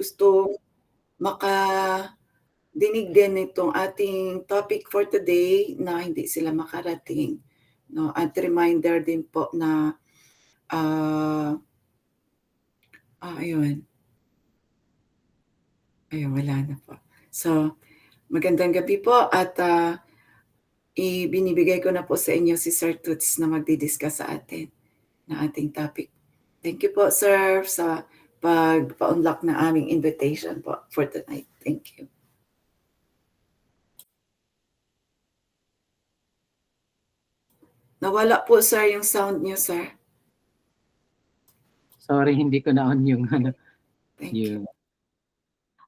gusto makadinig din nitong ating topic for today na hindi sila makarating, 'no? At reminder din po na, ayun. Ayun, wala na po. So, magandang gabi po at, ibinibigay ko na po sa inyo si Sir Toots na magdi-discuss sa atin ng ating topic. Thank you po, sir, sa pagpa-unlock ng aming invitation po for tonight. Thank you. Nawala po, sir, yung sound niyo, sir. Sorry, hindi ko na-on yung Thank you.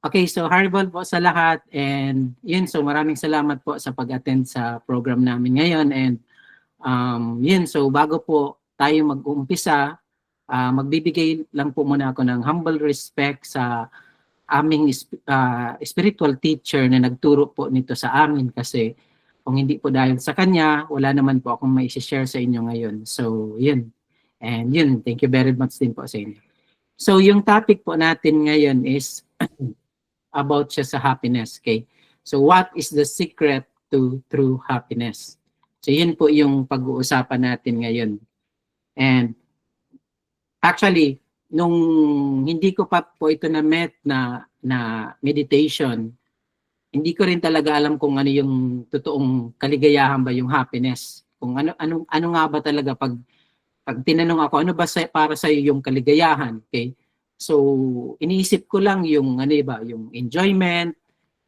Okay, so haribol po sa lahat and yun, so maraming salamat po sa pag-attend sa program namin ngayon and yun, so bago po tayo mag-uumpisa, magbibigay lang po muna ako ng humble respect sa aming spiritual teacher na nagturo po nito sa amin kasi kung hindi po dahil sa kanya, wala naman po akong may share sa inyo ngayon. So yun, and yun, thank you very much din po sa inyo. So yung topic po natin ngayon is about siya sa happiness, okay? So what is the secret to true happiness? So yun po yung pag-uusapan natin ngayon. And actually, nung hindi ko pa po ito na-met na meditation, hindi ko rin talaga alam kung ano yung totoong kaligayahan ba yung happiness. Kung ano nga ba talaga pag tinanong ako, ano ba para sa iyo yung kaligayahan, okay? So, iniisip ko lang yung yung enjoyment,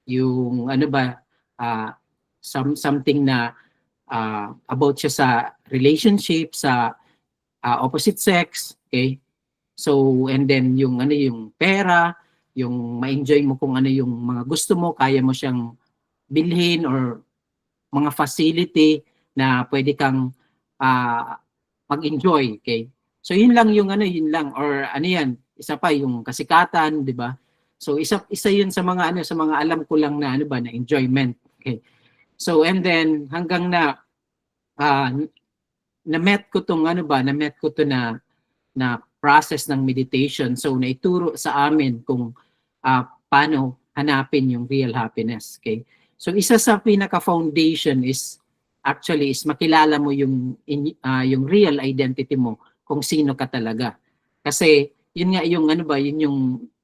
yung something na about siya sa relationship sa opposite sex, okay? So, and then yung yung pera, yung ma-enjoy mo kung ano yung mga gusto mo, kaya mo siyang bilhin or mga facility na pwede kang mag-enjoy, okay? So yun lang yung yun lang or yan, isa pa yung kasikatan, 'di ba? So isa yun sa mga sa mga alam ko lang na na enjoyment, okay? So and then hanggang na na-met ko tong na-met ko to na process ng meditation. So naituro sa amin kung paano hanapin yung real happiness, okay? So isa sa pinaka-foundation is actually is makilala mo yung real identity mo, kung sino ka talaga. Kasi yun nga yung yun yung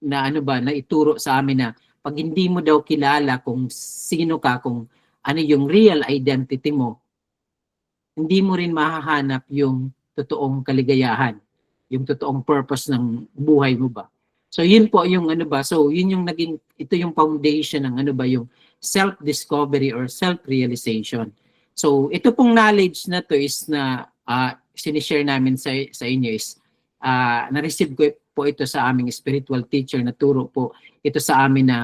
na ituro sa amin na pag hindi mo daw kilala kung sino ka, kung ano yung real identity mo, hindi mo rin mahahanap yung totoong kaligayahan, yung totoong purpose ng buhay mo ba. So yun po yung so yun yung ito yung foundation ng yung self-discovery or self-realization. So ito pong knowledge na to is na sinishare namin sa inyo is na-receive ko po ito sa aming spiritual teacher na turo po ito sa amin na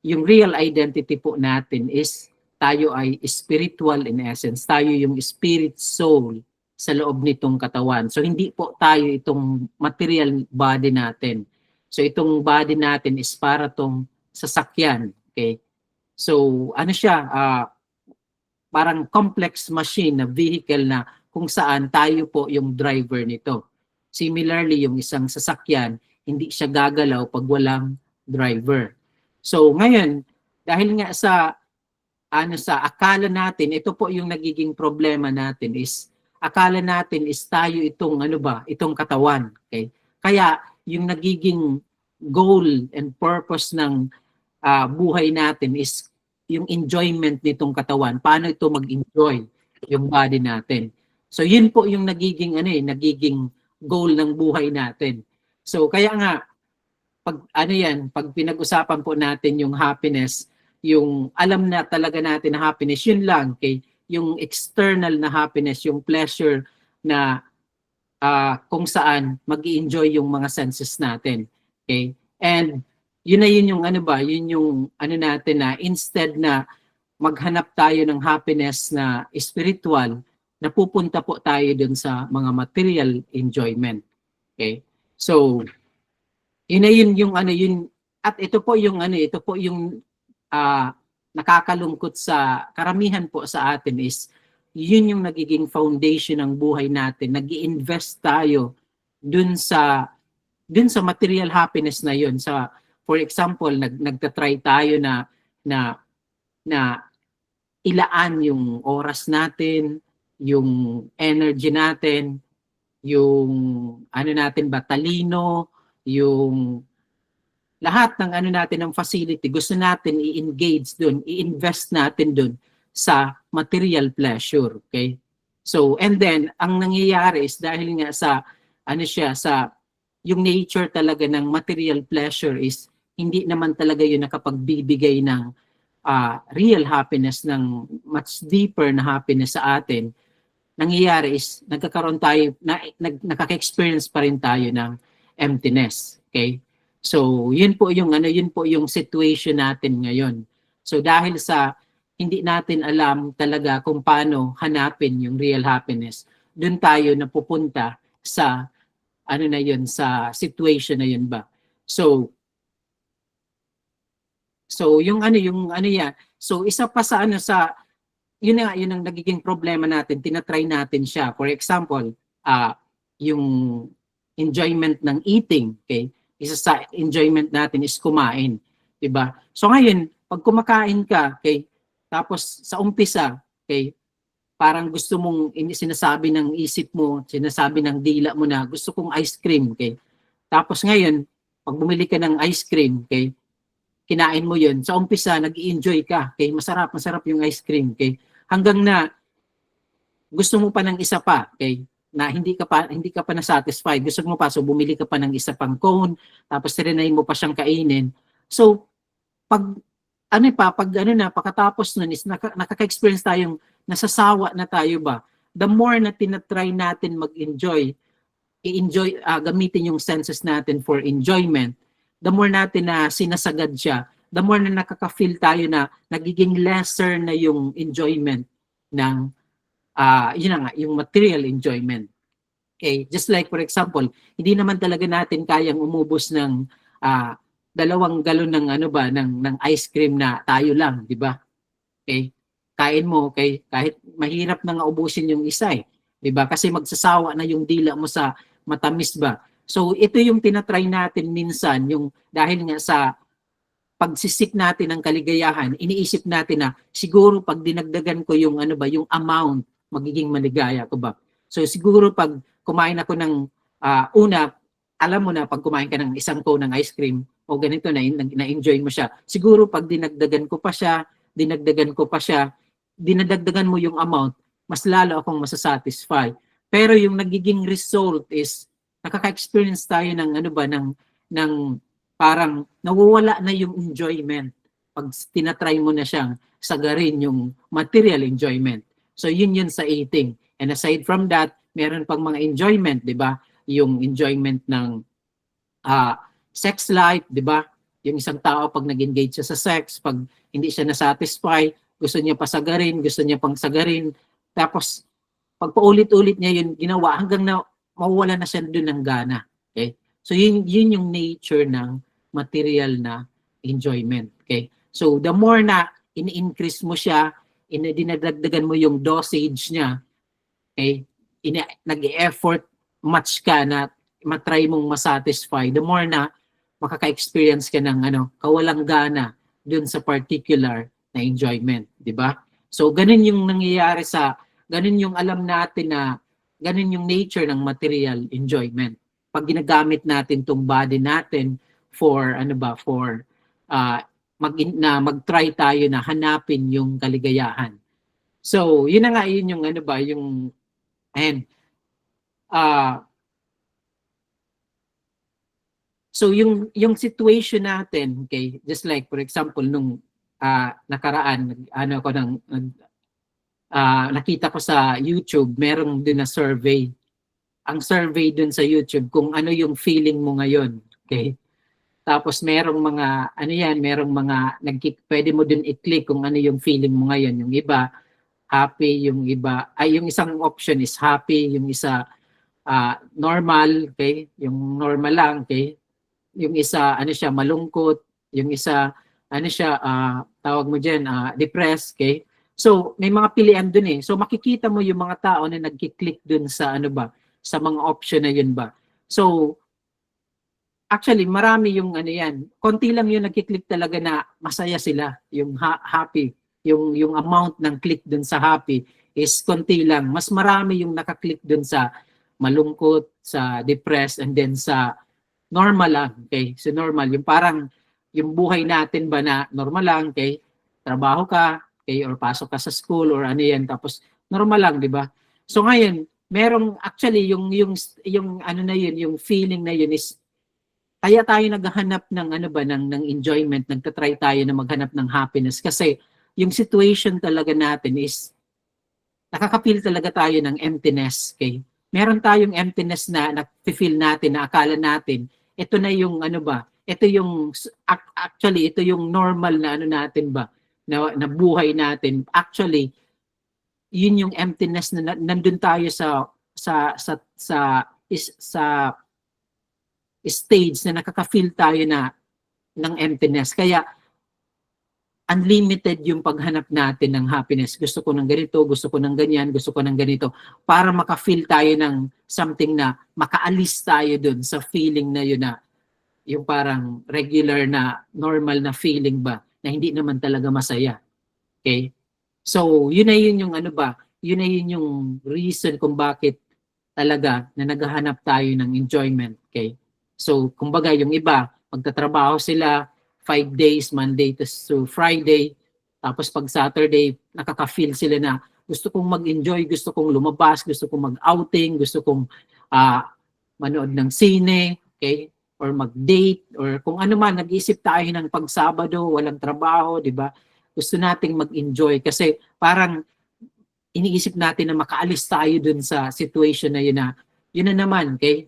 yung real identity po natin is tayo ay spiritual in essence. Tayo yung spirit soul sa loob nitong katawan. So hindi po tayo itong material body natin. So itong body natin is para tong sasakyan. Okay? So siya, parang complex machine na vehicle na kung saan tayo po yung driver nito. Similarly, yung isang sasakyan, hindi siya gagalaw pag walang driver. So ngayon, dahil nga sa akala natin, ito po yung nagiging problema natin is akala natin is tayo itong itong katawan, okay? Kaya yung nagiging goal and purpose ng buhay natin is yung enjoyment nitong katawan. Paano ito mag-enjoy yung body natin? So yun po yung nagiging nagiging goal ng buhay natin. So kaya nga pag pag pinag-usapan po natin yung happiness, yung alam na talaga natin na happiness, yun lang, okay? Yung external na happiness, yung pleasure na kung saan mag-i-enjoy yung mga senses natin, okay? And yun yung yun yung natin na instead na maghanap tayo ng happiness na spiritual, napupunta po tayo dun sa mga material enjoyment, okay? So yun yung yun, at ito po yung nakakalungkot sa karamihan po sa atin is yun yung nagiging foundation ng buhay natin. Nag-i-invest tayo dun sa material happiness na yun, sa for example, nagtatry tayo na na na ilaan yung oras natin, yung energy natin, yung ano natin ba, talino, yung lahat ng ano natin ng facility, gusto natin i-engage doon, i-invest natin doon sa material pleasure, okay? So, and then ang nangyayari is dahil nga sa ano siya sa yung nature talaga ng material pleasure is hindi naman talaga yun nakapagbibigay ng real happiness, ng much deeper na happiness sa atin. Nangyayari is nagkakaroon tayo nakaka-experience pa rin tayo ng emptiness, okay? So, yun po yung situation natin ngayon. So, dahil sa hindi natin alam talaga kung paano hanapin yung real happiness, doon tayo napupunta sa ano na yun, sa situation na yun ba. So yung ano yan. So, isa pa sa ano sa yun ang nagiging problema natin, tinatry natin siya. For example, yung enjoyment ng eating, okay? Isa sa enjoyment natin is kumain, 'di ba? So ngayon, pag kumakain ka, okay, tapos sa umpisa, okay, parang gusto mong sinasabi ng isip mo, sinasabi ng dila mo na gusto kong ice cream, okay? Tapos ngayon, pag bumili ka ng ice cream, okay, kinain mo 'yun. Sa umpisa, nag-i-enjoy ka, okay? Masarap yung ice cream, okay? Hanggang na gusto mo pa ng isa pa, okay? Na hindi ka pa na-satisfied. Gusto mo pa, so bumili ka pa ng isa pang cone, tapos trinay mo pa siyang kainin. So, pagkatapos nun is nakaka-experience tayong nasasawa na tayo ba. The more na tinatry natin mag-enjoy, gamitin yung senses natin for enjoyment, the more natin na sinasagad siya, the more na nakaka-feel tayo na nagiging lesser na yung enjoyment ng yun na nga, yung material enjoyment. Okay, just like for example, hindi naman talaga natin kayang umubos ng 2 galon ng ng ice cream na tayo lang, di ba? Okay? Kain mo, okay? Kahit mahirap na nga ubusin yung isa eh, di ba? Kasi magsasawa na yung dila mo sa matamis ba. So ito yung tinatry natin minsan, yung dahil nga sa pagsisik natin ng kaligayahan, iniisip natin na siguro pag dinagdagan ko yung yung amount, magiging maligaya ko ba? So siguro pag kumain ako ng alam mo na pag kumain ka ng isang cone ng ice cream o ganito na-enjoy mo siya. Siguro pag dinagdagan ko pa siya, dinadagdagan mo yung amount, mas lalo akong masasatisfy. Pero yung nagiging result is nakaka-experience tayo ng ng parang nawawala na yung enjoyment pag tinatry mo na siyang sagarin yung material enjoyment. So yun sa eating. And aside from that, meron pang mga enjoyment, 'di ba? Yung enjoyment ng sex life, 'di ba? Yung isang tao pag nag-engage siya sa sex, pag hindi siya na-satisfy, gusto niya pa sagarin, gusto niya pang sagarin. Tapos pag paulit-ulit niya yun ginawa hanggang na mawawala na siya doon ng gana. Okay? So yun yung nature ng material na enjoyment. Okay? So the more na ini-increase mo siya, dinadagdagan mo yung dosage niya, okay? Nag-e-effort much ka na matry mong masatisfy, the more na makaka-experience ka ng kawalang gana dun sa particular na enjoyment, di ba? So ganun yung nangyayari ganun yung alam natin na ganun yung nature ng material enjoyment. Pag ginagamit natin tong body natin for mag-try tayo na hanapin yung kaligayahan. So, yun na nga yun yung so yung situation natin, okay, just like for example nung nakaraan nakita ko sa YouTube, merong din na survey. Ang survey dun sa YouTube kung ano yung feeling mo ngayon, okay? Tapos merong mga merong mga pwede mo din i-click kung ano yung feeling mo ngayon. Yung iba happy, yung yung isang option is happy, yung isa normal, okay? Yung normal lang, okay? Yung isa malungkot, yung isa tawag mo diyan depressed, okay? So may mga pilian dun eh. So makikita mo yung mga tao na nagki-click dun sa sa mga option na yun ba. So actually, marami yung ano yan. Konti lang yung nagkiklik talaga na masaya sila, yung happy. Yung amount ng click dun sa happy is konti lang. Mas marami yung nakaklik dun sa malungkot, sa depressed, and then sa normal lang. Okay? So normal, yung parang yung buhay natin ba na normal lang, okay? Trabaho ka, okay? Or pasok ka sa school or ano yan, tapos normal lang, di ba? So ngayon, merong actually yung ano na yun, yung feeling na yun is kaya tayo naghahanap ng ano ba ng enjoyment, nagta-try tayo na maghanap ng happiness kasi yung situation talaga natin is nakaka-feel talaga tayo ng emptiness, okay? Meron tayong emptiness na na-feel natin na akala natin ito na yung ano ba, ito yung actually ito yung normal na ano natin ba na buhay natin. Actually, yun yung emptiness na nandun tayo sa stage na nakaka-feel tayo na ng emptiness. Kaya unlimited yung paghanap natin ng happiness. Gusto ko ng ganito, gusto ko ng ganyan, gusto ko ng ganito. Para maka-feel tayo ng something na makaalis tayo dun sa feeling na yun na yung parang regular na normal na feeling ba na hindi naman talaga masaya. Okay? So, yun na yun yung ano ba, yun na yun yung reason kung bakit talaga na naghahanap tayo ng enjoyment. Okay? So, kumbaga yung iba, magtatrabaho sila 5 days, Monday to Friday, tapos pag Saturday, nakaka-feel sila na gusto kong mag-enjoy, gusto kong lumabas, gusto kong mag-outing, gusto kong manood ng sine, okay? Or mag-date, or kung ano man, nag-isip tayo ng pag-Sabado, walang trabaho, di ba? Gusto nating mag-enjoy kasi parang iniisip natin na makaalis tayo dun sa situation na yun na naman, okay?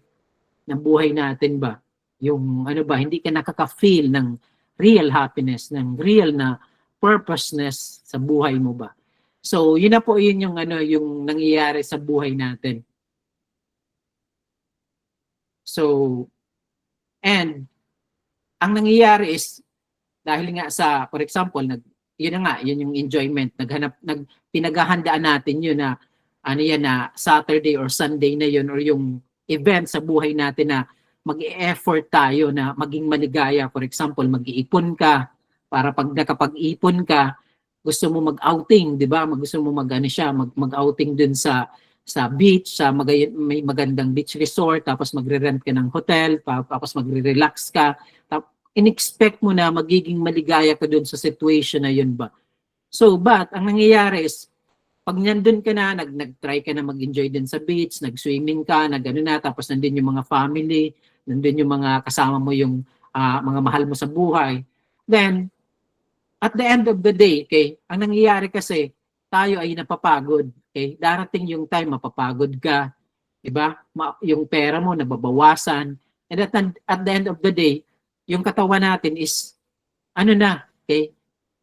Ng buhay natin ba? Yung ano ba, hindi ka nakaka-feel ng real happiness, ng real na purposeness sa buhay mo ba? So, yun na po yun yung ano, yung nangyayari sa buhay natin. So, and ang nangyayari is dahil nga sa, for example, yun na nga, yun yung enjoyment, pinaghahandaan natin yun na ano yan na Saturday or Sunday na yun or yung event sa buhay natin na mag-e-effort tayo na maging maligaya. For example, mag-iipon ka para pag nakapag-ipon ka, gusto mo mag-outing, di ba? Gusto mo mag-outing dun sa beach, may magandang beach resort, tapos magre-rent ka ng hotel, tapos magre-relax ka. In-expect mo na magiging maligaya ka dun sa situation na yun ba? So, but ang nangyayari is, pag nandun ka na, nag-try ka na mag-enjoy din sa beach, nag-swimming ka, nag-ano na, tapos nandun yung mga family, nandun yung mga kasama mo yung mga mahal mo sa buhay. Then, at the end of the day, okay, ang nangyayari kasi, tayo ay napapagod. Okay? Darating yung time, mapapagod ka. Diba? Yung pera mo, nababawasan. And at the end of the day, yung katawan natin is, ano na, okay,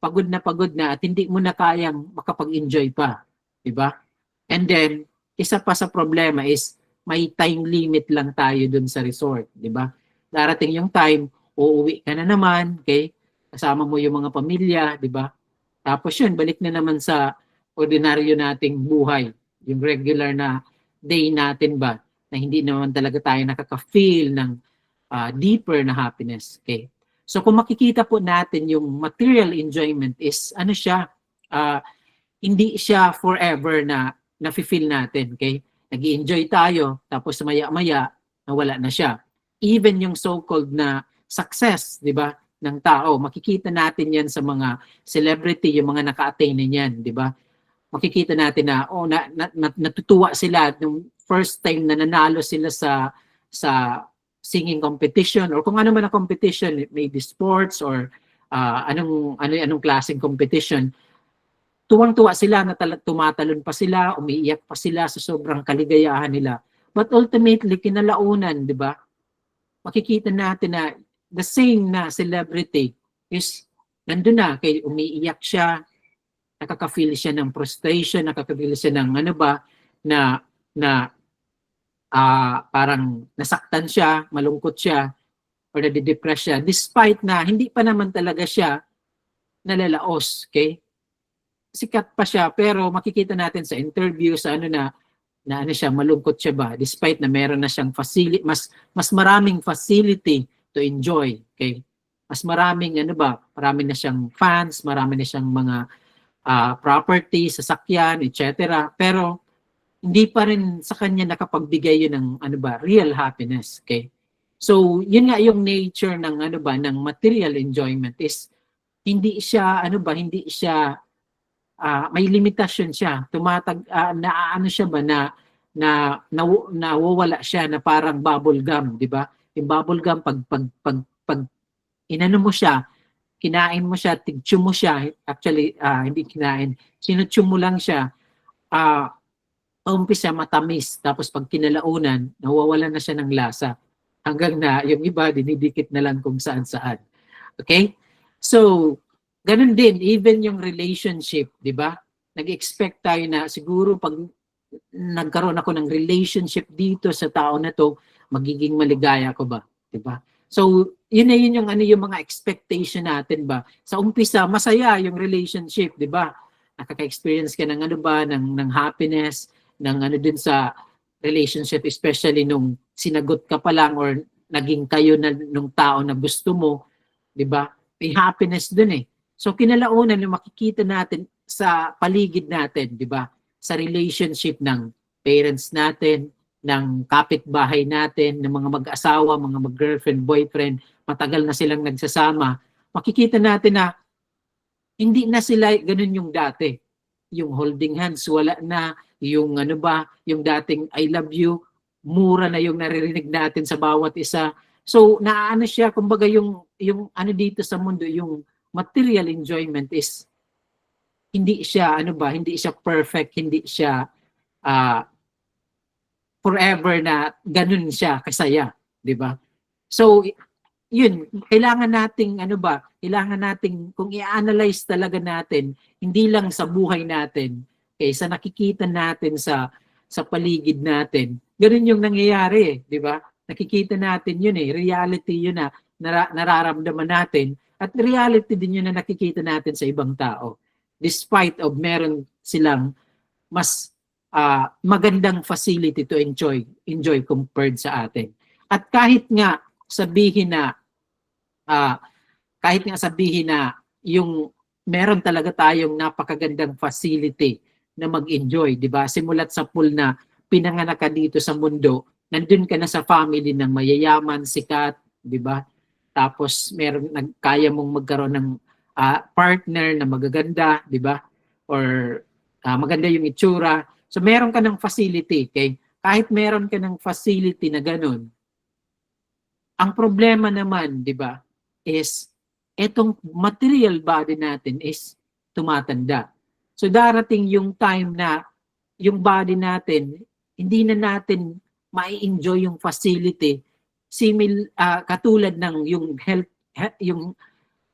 pagod na at hindi mo na kayang makapag-enjoy pa. Diba? And then, isa pa sa problema is, may time limit lang tayo dun sa resort. Diba? Darating yung time, uuwi ka na naman, okay? Kasama mo yung mga pamilya, diba? Tapos yun, balik na naman sa ordinaryo nating buhay. Yung regular na day natin ba, na hindi naman talaga tayo nakaka-feel ng deeper na happiness. Okay? So kung makikita po natin yung material enjoyment is ano siya, hindi siya forever na nafe-feel natin. Okay? Nag-i-enjoy tayo, tapos maya-maya, nawala na siya. Even yung so-called na success, di ba, ng tao, makikita natin yan sa mga celebrity, yung mga naka-attain na yan, di ba? Makikita natin na, natutuwa sila nung first time na nanalo sila sa singing competition or kung ano man ang competition, maybe sports or anong klaseng competition. Tuwang-tuwa sila na tumatalon pa sila, umiiyak pa sila sa sobrang kaligayahan nila. But ultimately, kinalaunan, di ba? Makikita natin na the same na celebrity is nandun na, kay umiiyak siya, nakaka-feel siya ng frustration, nakaka-feel siya ng ano ba, na parang nasaktan siya, malungkot siya, or nadidepress siya, despite na hindi pa naman talaga siya nalalaos, okay? Sikat pa siya, pero makikita natin sa interview, sa ano na ano siya, malungkot siya ba, despite na meron na siyang facility, mas maraming facility to enjoy. Okay? Mas maraming marami na siyang fans, marami na siyang mga property, sasakyan, etc. Pero hindi pa rin sa kanya nakapagbigay yun ng real happiness. Okay? So, yun nga yung nature ng ng material enjoyment is hindi siya hindi siya may limitasyon siya. Naano siya ba nawawala siya na parang bubble gum, di ba? Yung bubble gum pag inano mo siya, kinain mo siya, tigtsu mo siya, actually hindi kinain, sinutsu mo lang siya, umpisa matamis, tapos pag kinalaunan, nawawala na siya ng lasa. Hanggang na yung iba, dinidikit na lang kung saan-saan. Okay? So, ganun din, even yung relationship, di ba? Nag-expect tayo na siguro pag nagkaroon ako ng relationship dito sa tao na to, magiging maligaya ko ba? Di ba? So, yun na yun yung mga expectation natin ba? Sa umpisa, masaya yung relationship, di ba? Nakaka-experience ka ng ng happiness, ng din sa relationship, especially nung sinagot ka pa lang or naging kayo na nung tao na gusto mo, di ba? May happiness dun eh. So kinalaunan yung makikita natin sa paligid natin, di ba? Sa relationship ng parents natin, ng kapitbahay natin, ng mga mag-asawa, mga mag-girlfriend, boyfriend, matagal na silang nagsasama, makikita natin na hindi na sila ganun yung dati. Yung holding hands, wala na. Yung yung dating I love you, mura na yung naririnig natin sa bawat isa. So, naano siya, kumbaga yung dito sa mundo, yung material enjoyment is hindi siya hindi siya perfect, hindi siya forever na ganun siya kasaya, di ba? So yun, kailangan nating kailangan nating kung i-analyze talaga natin hindi lang sa buhay natin, sa nakikita natin sa paligid natin. Ganun yung nangyayari, di ba? Nakikita natin yun reality yun na nararamdaman natin. At reality din yun na nakikita natin sa ibang tao. Despite of meron silang mas magandang facility to enjoy compared sa atin. At kahit nga sabihin na yung meron talaga tayong napakagandang facility na mag-enjoy, di ba? Simulat sa pool na pinanganak ka dito sa mundo, nandun ka na sa family ng mayayaman, sikat, di ba? Tapos kaya mong magkaroon ng partner na magaganda, di ba? Or maganda yung itsura. So meron ka ng facility, okay? Kahit meron ka ng facility na ganun, ang problema naman, di ba, is etong material body natin is tumatanda. So darating yung time na yung body natin, hindi na natin mai-enjoy yung facility katulad ng yung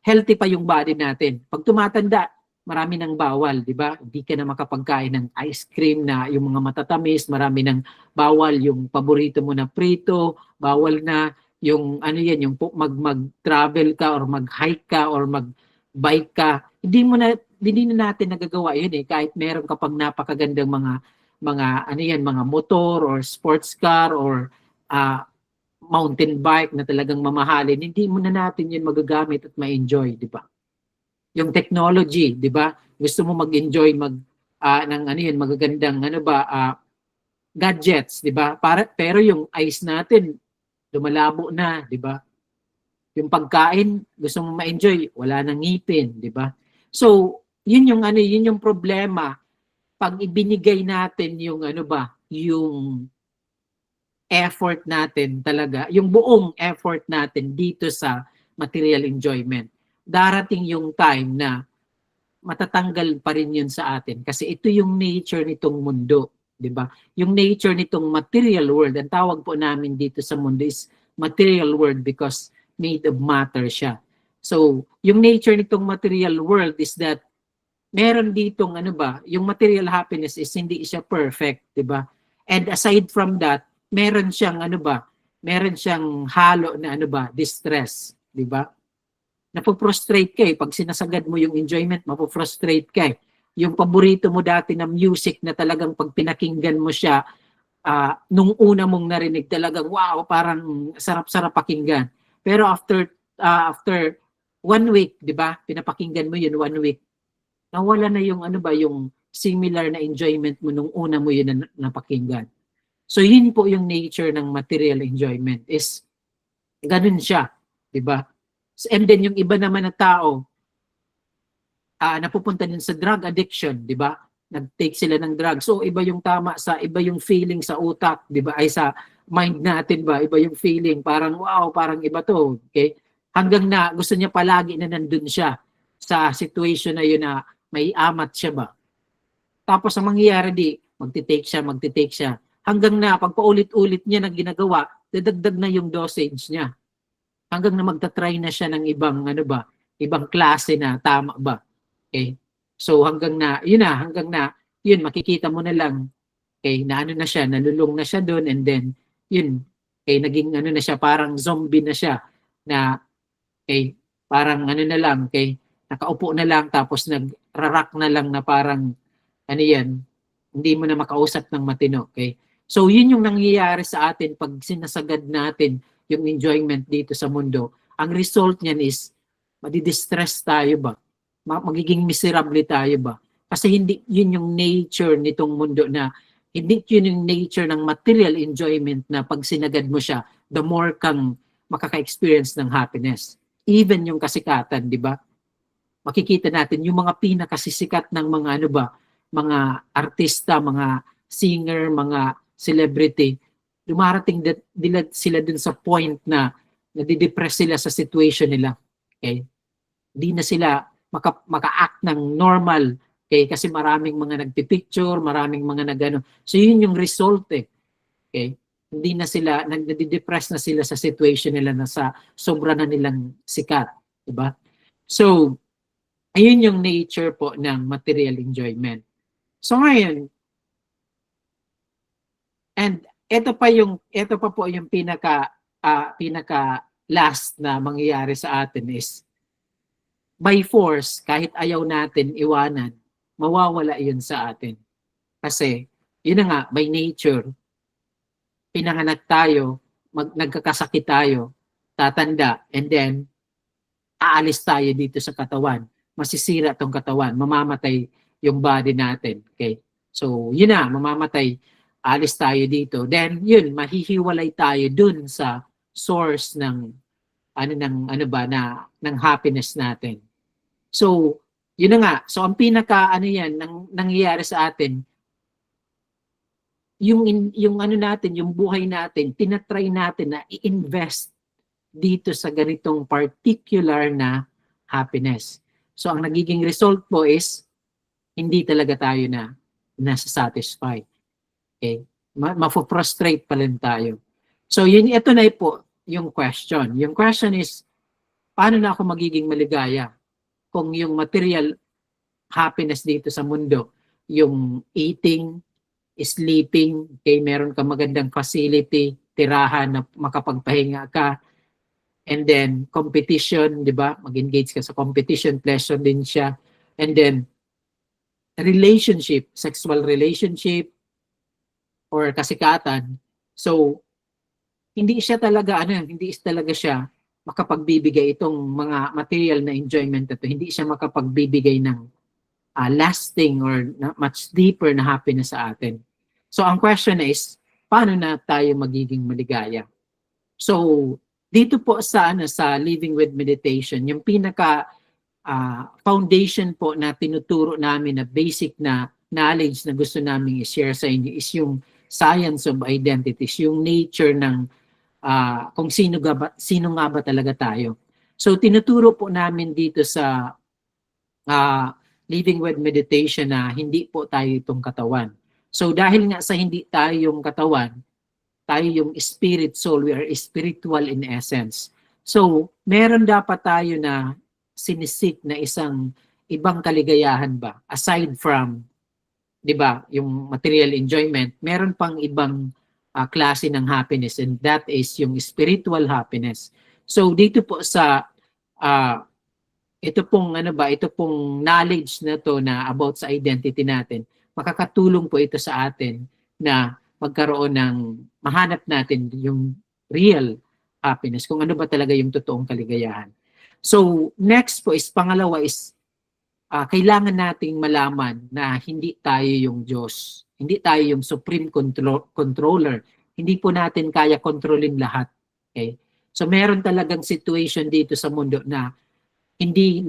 healthy pa yung body natin. Pag tumatanda, marami nang bawal, di ba? Hindi ka na makapagkain ng ice cream na yung mga matatamis, marami nang bawal yung paborito mo na prito, bawal na yung yung mag-travel ka or mag-hike ka or mag-bike ka. Hindi na natin nagagawa yun kahit meron ka pang napakagandang mga motor or sports car or mountain bike na talagang mamahalin, hindi mo na natin yun magagamit at ma-enjoy, di ba? Yung technology, di ba? Gusto mo mag-enjoy ng magagandang gadgets, di ba? Pero yung eyes natin lumalabo na, di ba? Yung pagkain, gusto mo ma-enjoy, wala nang ngipin, di ba? So, yun yung problema pag ibinigay natin yung yung effort natin talaga, yung buong effort natin dito sa material enjoyment. Darating yung time na matatanggal pa rin yun sa atin kasi ito yung nature nitong mundo. Diba? Yung nature nitong material world, ang tawag po namin dito sa mundo is material world because made of matter siya. So, yung nature nitong material world is that meron ditong yung material happiness is hindi siya perfect, diba? And aside from that, meron siyang meron siyang halo na distress, diba? Napo-frustrate ka pag sinasagad mo yung enjoyment, mapo-frustrate ka yung paborito mo dati na music na talagang pag pinakinggan mo siya, nung una mong narinig talagang wow, parang sarap-sarap pakinggan. Pero after 1 week, di ba? Pinapakinggan mo yun 1 week. Nawala na yung ano ba, yung similar na enjoyment mo nung una mo yun na napakinggan. So yun po yung nature ng material enjoyment is ganun siya, di ba? And then yung iba naman na tao, napupunta din sa drug addiction, di ba? Nag-take sila ng drugs. So iba yung tama sa iba yung feeling sa utak, di ba? Ay sa mind natin ba, iba yung feeling, parang wow, parang iba to, okay? Hanggang na gusto niya palagi na nandun siya sa situation na yun na may amat siya ba. Tapos ang mangyayari magti-take siya. Hanggang na pag paulit-ulit niya na ginagawa, dadagdag na yung dosage niya. Hanggang na magta-try na siya ng ibang klase na tama ba. Okay? So hanggang na yun, makikita mo na lang, okay, na ano na siya, nalulung na siya doon, and then, yun, okay, naging ano na siya, parang zombie na siya, na, okay, parang ano na lang, okay, nakaupo na lang, tapos nagrarak na lang na parang, ano yan, hindi mo na makausap ng matino, okay? So yun yung nangyayari sa atin pag sinasagad natin yung enjoyment dito sa mundo. Ang result niyan is, madidistress tayo ba? Magiging miserable tayo ba? Kasi hindi yun yung nature nitong mundo na, hindi yun yung nature ng material enjoyment na pag sinagad mo siya, the more kang makaka-experience ng happiness. Even yung kasikatan, di ba? Makikita natin yung mga pinakasisikat ng mga artista, mga singer, mga celebrity, dumarating sila dun sa point na nadidepress sila sa situation nila. Okay? Hindi na sila maka-act ng normal. Okay? Kasi maraming mga nagpipicture, maraming mga nagano. So yun yung result eh. Okay? Hindi na sila, nadidepress na sila sa situation nila na sa sobra na nilang sikat. Diba? So, ayun yung nature po ng material enjoyment. So ngayon, and ito pa po yung pinaka last na mangyayari sa atin is by force, kahit ayaw natin iwanan, mawawala yun sa atin. Kasi yun na nga, by nature, pinanganak tayo, nagkakasakit tayo, tatanda, and then aalis tayo dito sa katawan. Masisira tong katawan, mamamatay yung body natin. Okay? So, yun na, mamamatay, alis tayo dito. Then, yun, mahihiwalay tayo dun sa source ng ng happiness natin. So, yun na nga. So, ang nangyayari sa atin, yung natin, yung buhay natin, tinatry natin na i-invest dito sa ganitong particular na happiness. So, ang nagiging result po is, hindi talaga tayo na nasa-satisfy. Okay? Mafo-frustrate pa rin tayo. So, ito na po yung question. Yung question is, paano na ako magiging maligaya kung yung material happiness dito sa mundo, yung eating, sleeping, okay, meron ka magandang facility, tirahan na makapagpahinga ka, and then competition, di ba? Mag-engage ka sa competition, pleasure din siya. And then relationship, sexual relationship, or kasikatan. So, hindi talaga siya makapagbibigay itong mga material na enjoyment na to. Hindi siya makapagbibigay ng lasting or much deeper na happiness sa atin. So, ang question is, paano na tayo magiging maligaya? So, dito po sa Living with Meditation, yung pinaka foundation po na tinuturo namin na basic na knowledge na gusto namin i-share sa inyo is yung science of identities, yung nature ng kung sino nga ba talaga tayo. So tinuturo po namin dito sa Living with Meditation na hindi po tayo itong katawan. So dahil nga sa hindi tayo yung katawan, tayo yung spirit soul, we are spiritual in essence. So meron dapat tayo na sinisik na isang ibang kaligayahan ba aside from, 'di ba, yung material enjoyment, meron pang ibang klase ng happiness, and that is yung spiritual happiness. So dito po sa ito pong knowledge na to na about sa identity natin, makakatulong po ito sa atin na magkaroon ng mahanap natin yung real happiness, kung ano ba talaga yung totoong kaligayahan. So, next po is, pangalawa is, kailangan nating malaman na hindi tayo yung Diyos. Hindi tayo yung supreme controller. Hindi po natin kaya kontrolin lahat. Okay? So, meron talagang situation dito sa mundo na hindi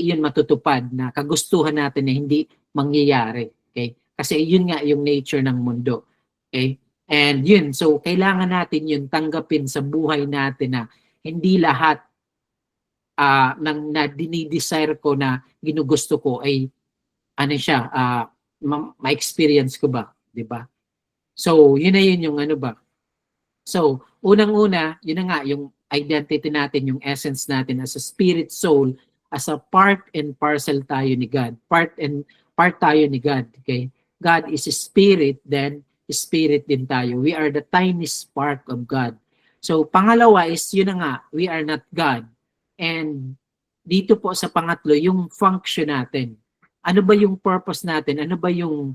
yun matutupad, na kagustuhan natin na hindi mangyayari. Okay? Kasi yun nga yung nature ng mundo. Okay? And yun, so kailangan natin yun tanggapin sa buhay natin na hindi lahat ng na dinidesire ko na ginugusto ko ay ano siya, ma-experience ko ba, 'di ba? So, yun na yun yung ano ba. So, unang-una, yun na nga yung identity natin, yung essence natin as a spirit soul, as a part and parcel tayo ni God. Part tayo ni God, okay? God is a spirit, then spirit din tayo. We are the tiny spark of God. So, pangalawa is yun na nga, we are not God. And dito po sa pangatlo, yung function natin. Ano ba yung purpose natin? Ano ba yung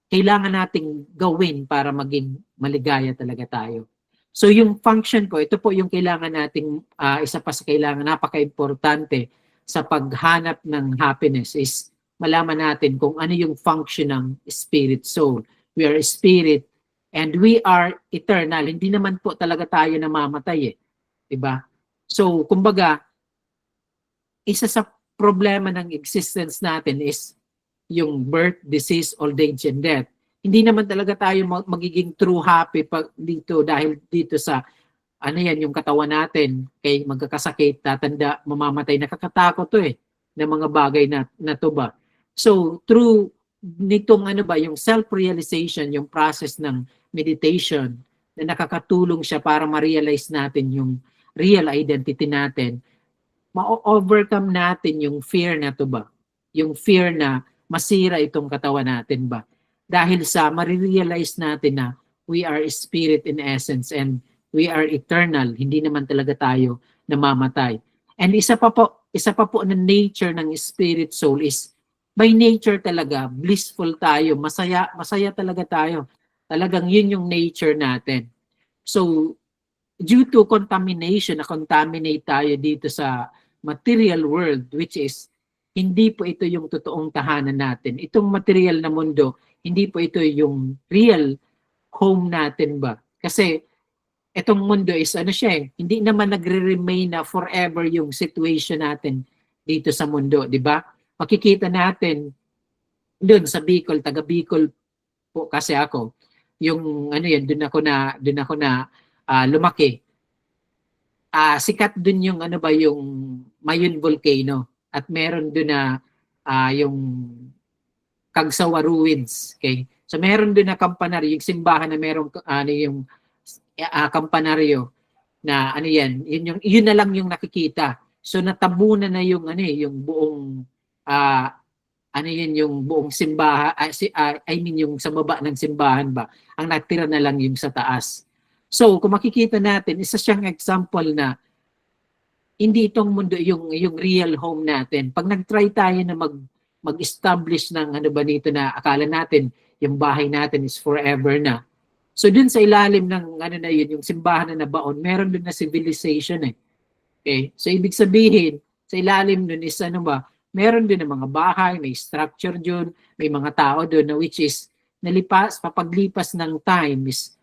kailangan nating gawin para maging maligaya talaga tayo? So yung function ko, ito po yung kailangan nating, isa pa sa kailangan, napaka-importante sa paghanap ng happiness is malaman natin kung ano yung function ng spirit soul. We are spirit and we are eternal. Hindi naman po talaga tayo namamatay eh. Diba? So, kumbaga, isa sa problema ng existence natin is yung birth, disease, old age, and death. Hindi naman talaga tayo magiging true happy dito dahil dito sa ano yan, yung katawan natin, kay magkakasakit, tatanda, mamamatay, nakakatakot to eh, ng mga bagay na to ba. So, through nitong ano ba, yung self-realization, yung process ng meditation, na nakakatulong siya para ma-realize natin yung real identity natin, ma-overcome natin yung fear na to ba? Yung fear na masira itong katawan natin ba? Dahil sa ma-realize natin na we are spirit in essence and we are eternal. Hindi naman talaga tayo namamatay. And isa pa po na nature ng spirit soul is by nature talaga blissful tayo, masaya talaga tayo. Talagang yun yung nature natin. So due to contamination, na-contaminate tayo dito sa material world, which is hindi po ito yung totoong tahanan natin. Itong material na mundo, hindi po ito yung real home natin ba? Kasi itong mundo is ano siya eh, hindi naman nagre-remain na forever yung situation natin dito sa mundo, di ba? Makikita natin doon sa Bicol, taga Bicol po kasi ako, yung ano yan, doon ako na lumaki. Sikat dun yung ano ba yung Mayon Volcano at meron dun na yung Kagsawa Ruins, okay? So meron dun na kampanaryo, yung simbahan na merong ano yung kampanaryo na ano yan, yun na lang yung nakikita. So natabunan na yung ano yung buong ano yun yung buong simbahan, I mean yung sa baba ng simbahan ba, ang natira na lang yung sa taas. So, kung makikita natin, isa siyang example na hindi itong mundo yung real home natin. Pag nag-try tayo na mag-establish ng ano ba nito na akala natin yung bahay natin is forever na. So, dun sa ilalim ng ano na yun, yung simbahan na nabaon, meron dun na civilization eh. Okay? So, ibig sabihin, sa ilalim dun is ano ba, meron dun ng mga bahay, may structure dun, may mga tao dun na which is papaglipas ng time is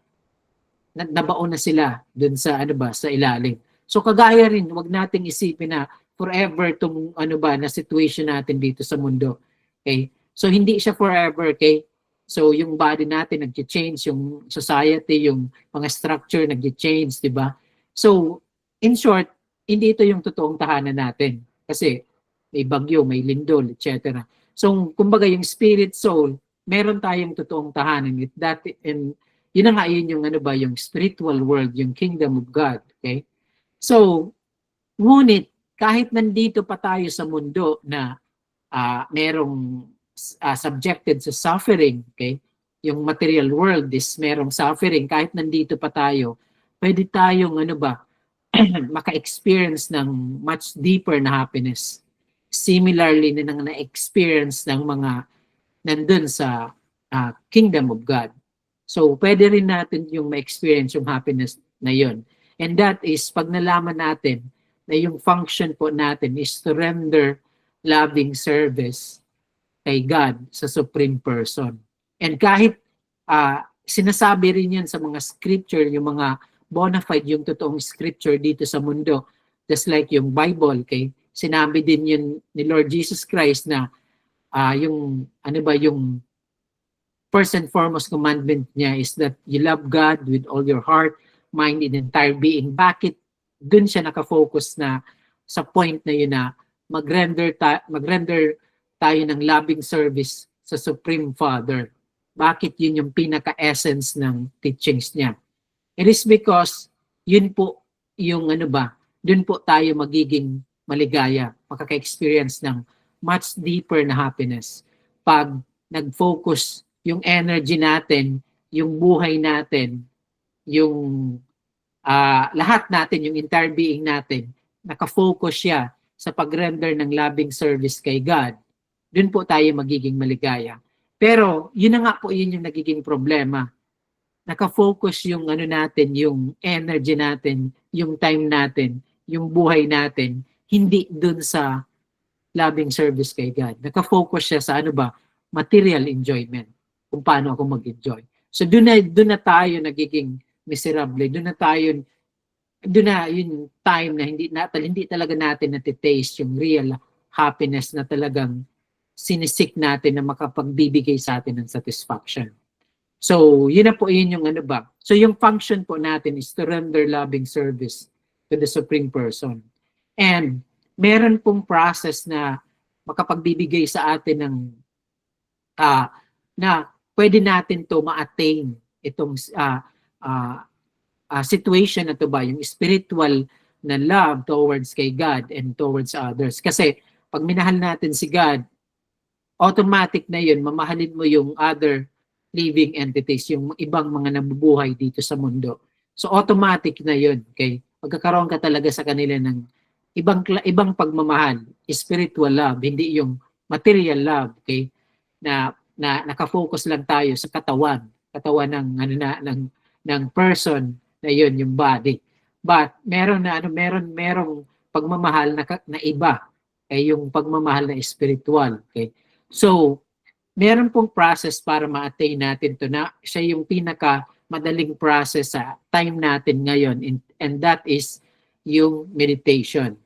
nabaon na sila dun sa ano ba sa ilalim. So kagaya rin, wag nating isipin na forever tong ano ba na situation natin dito sa mundo. Okay? So hindi siya forever, okay? So yung body natin nagche-change, yung society, yung mga structure nagche-change, 'di ba? So in short, hindi ito yung totoong tahanan natin kasi may bagyo, may lindol, etc. So kumbaga yung spirit soul, meron tayong totoong tahanan and yun na nga yun yung ano ba, yung spiritual world, yung kingdom of God. Okay? So, ngunit, kahit nandito pa tayo sa mundo na merong subjected sa suffering, okay? Yung material world is merong suffering, kahit nandito pa tayo, pwede tayong ano ba, maka-experience ng much deeper na happiness. Similarly, na-experience ng mga nandun sa kingdom of God. So, pwede rin natin yung ma-experience yung happiness na yun. And that is, pag nalaman natin na yung function po natin is to render loving service kay God sa Supreme Person. And kahit sinasabi rin yan sa mga scripture, yung mga bona fide, yung totoong scripture dito sa mundo, just like yung Bible, okay? Sinabi din yun ni Lord Jesus Christ na yung yung first and foremost commandment niya is that you love God with all your heart, mind, and entire being. Bakit dun siya nakafocus na sa point na yun na mag-render tayo ng loving service sa Supreme Father? Bakit yun yung pinaka-essence ng teachings niya? It is because yun po yung dun po tayo magiging maligaya, makaka-experience ng much deeper na happiness. Pag nag-focus yung energy natin, yung buhay natin, yung lahat natin, yung entire being natin, nakafocus siya sa pag-render ng loving service kay God, dun po tayo magiging maligaya. Pero yun na nga po, yun yung nagiging problema. Nakafocus yung natin, yung energy natin, yung time natin, yung buhay natin, hindi dun sa loving service kay God. Nakafocus siya sa material enjoyment, kung paano ako mag-enjoy. So dun na tayo nagiging miserable, dun na yung time na hindi talaga natin natitaste yung real happiness na talagang sinisik natin na makapagbibigay sa atin ng satisfaction. So, yun na po yun yung So, yung function po natin is to render loving service to the Supreme Person. And meron pong process na makapagbibigay sa atin ng na pwede natin to ma-attain itong situation na to ba, yung spiritual na love towards kay God and towards others. Kasi pag minahal natin si God, automatic na yun, mamahalin mo yung other living entities, yung ibang mga nabubuhay dito sa mundo. So automatic na yun, okay? Magkakaroon ka talaga sa kanila ng ibang pagmamahal, spiritual love, hindi yung material love, okay? Na nakafocus lang tayo sa katawan ng person na yun, yung body. But merong pagmamahal na iba, yung pagmamahal na spiritual, okay? So, meron pong process para ma-attain natin to na siya yung pinaka madaling process sa time natin ngayon, and that is yung meditation.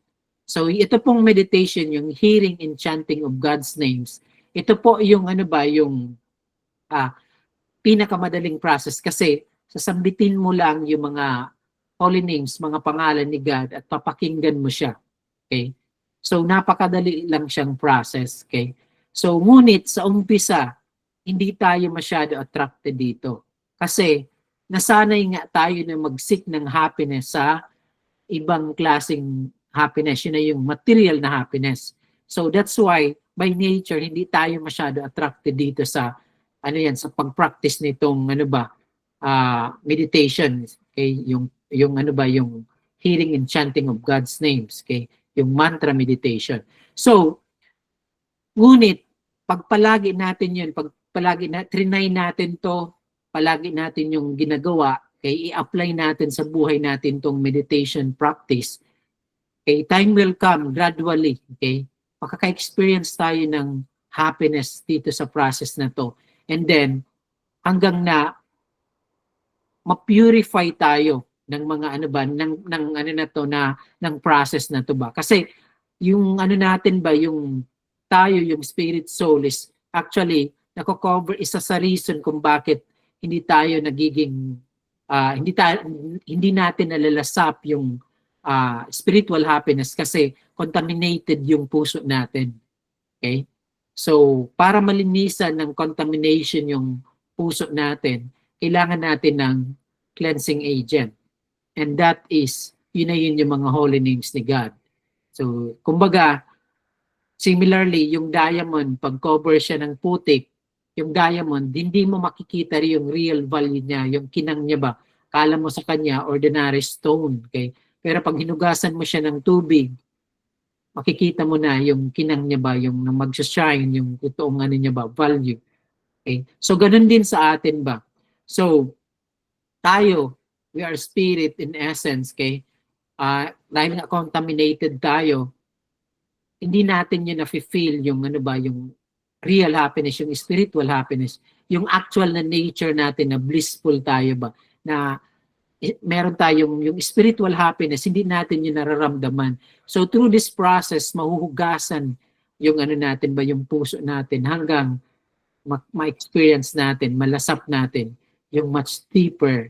So, ito pong meditation, yung hearing and chanting of God's names, ito po yung yung pinakamadaling process kasi sasambitin mo lang yung mga holy names, mga pangalan ni God at papakinggan mo siya. Okay? So, napakadali lang siyang process. Okay? So, ngunit sa umpisa, hindi tayo masyado attracted dito. Kasi, nasanay nga tayo na mag-seek ng happiness sa ibang klaseng happiness. Yun na yung material na happiness. So, that's why, by nature, hindi tayo masyado attracted dito sa, sa pag-practice nitong, meditation. Okay? Yung hearing and chanting of God's names. Okay? Yung mantra meditation. So, ngunit, pag palagi natin yun, trinay natin to, palagi natin yung ginagawa, okay, i-apply natin sa buhay natin tong meditation practice, okay, time will come gradually, okay, makaka-experience tayo ng happiness dito sa process na to. And then, hanggang na ma-purify tayo ng mga ng process na to ba. Kasi, yung natin ba, yung yung spirit soul is actually nako-cover, isa sa reason kung bakit hindi tayo nagiging hindi natin nalalasap yung spiritual happiness kasi contaminated yung puso natin. Okay? So, para malinisan ng contamination yung puso natin, kailangan natin ng cleansing agent. And that is, yun yung mga holy names ni God. So, kumbaga, similarly, yung diamond, pag cover siya ng putik, yung diamond, hindi mo makikita rin yung real value niya, yung kinang niya ba. Kala mo sa kanya, ordinary stone. Okay? Pero pag hinugasan mo siya ng tubig, makikita mo na yung kinang niya ba, yung mag-shine, yung totoong niya ba, value. Okay? So, ganun din sa atin ba. So, tayo, We are spirit in essence, okay? Dahil nga contaminated tayo, hindi natin yun na-feel yung ano ba, yung real happiness, yung spiritual happiness, yung actual na nature natin na blissful tayo ba, na meron tayong yung spiritual happiness, hindi natin yun nararamdaman. So through this process, mahuhugasan yung ano natin ba, yung puso natin hanggang ma-experience natin, malasap natin yung much deeper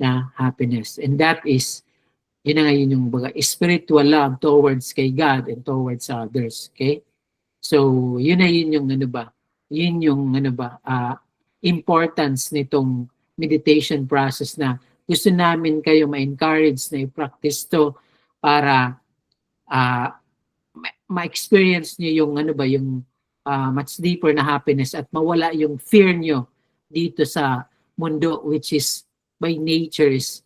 na happiness. And that is, yun na nga yun yung baga, spiritual love towards kay God and towards others. Okay? So, yun na yun yung ano ba, yun yung ano ba, importance nitong meditation process na gusto namin kayo ma-encourage na i-practice to para ma-experience niyo yung ano ba, yung much deeper na happiness at mawala yung fear nyo dito sa mundo which is by nature is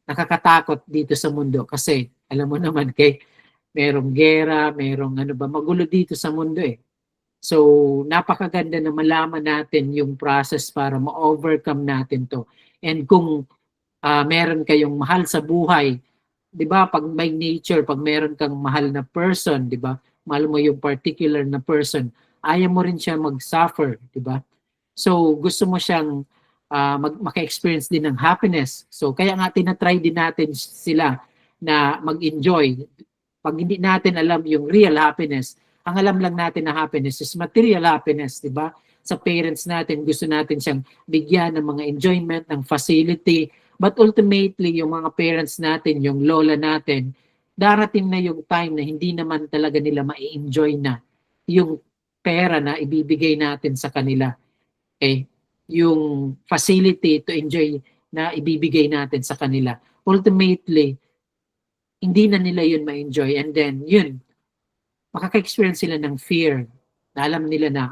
nakakatakot dito sa mundo kasi alam mo naman kay merong gera, merong ano ba, magulo dito sa mundo eh. So, napakaganda na malaman natin yung process para ma-overcome natin to. And kung meron kayong mahal sa buhay, 'di ba? Pag by nature, pag meron kang mahal na person, 'di ba? Mahal mo yung particular na person, ayaw mo rin siya mag-suffer, 'di ba? So, gusto mo siyang maka-experience din ng happiness. So, kaya nga tinatry din natin sila na mag-enjoy. Pag hindi natin alam yung real happiness, ang alam lang natin na happiness is material happiness, di ba? Sa parents natin, gusto natin siyang bigyan ng mga enjoyment, ng facility. But ultimately, yung mga parents natin, yung lola natin, darating na yung time na hindi naman talaga nila ma-enjoy na yung pera na ibibigay natin sa kanila. Okay? Yung facility to enjoy na ibibigay natin sa kanila. Ultimately, hindi na nila yun ma-enjoy. And then, yun, makaka-experience sila ng fear. Na alam nila na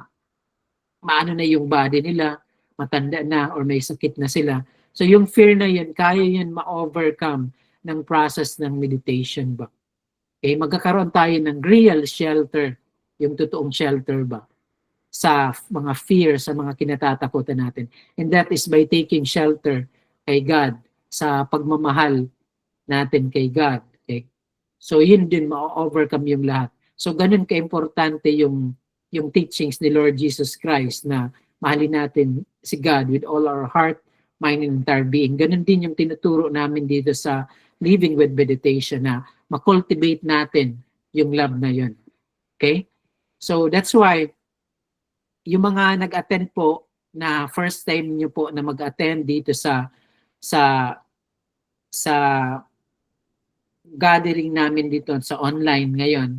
maano na yung body nila, matanda na, or may sakit na sila. So yung fear na yun, kaya yun ma-overcome ng process ng meditation ba. Okay, magkakaroon tayo ng real shelter, yung totoong shelter ba, sa mga fear, sa mga kinatatakutan natin. And that is by taking shelter kay God, sa pagmamahal natin kay God. Okay? So yun din, ma-overcome yung lahat. So ganun ka-importante yung teachings ni Lord Jesus Christ na mahalin natin si God with all our heart, mind, and entire being. Ganun din yung tinuturo namin dito sa Living with Meditation na ma-cultivate natin yung love na yun. Okay? So that's why yung mga nag-attend po na first time niyo po na mag-attend dito sa gathering namin dito sa online ngayon,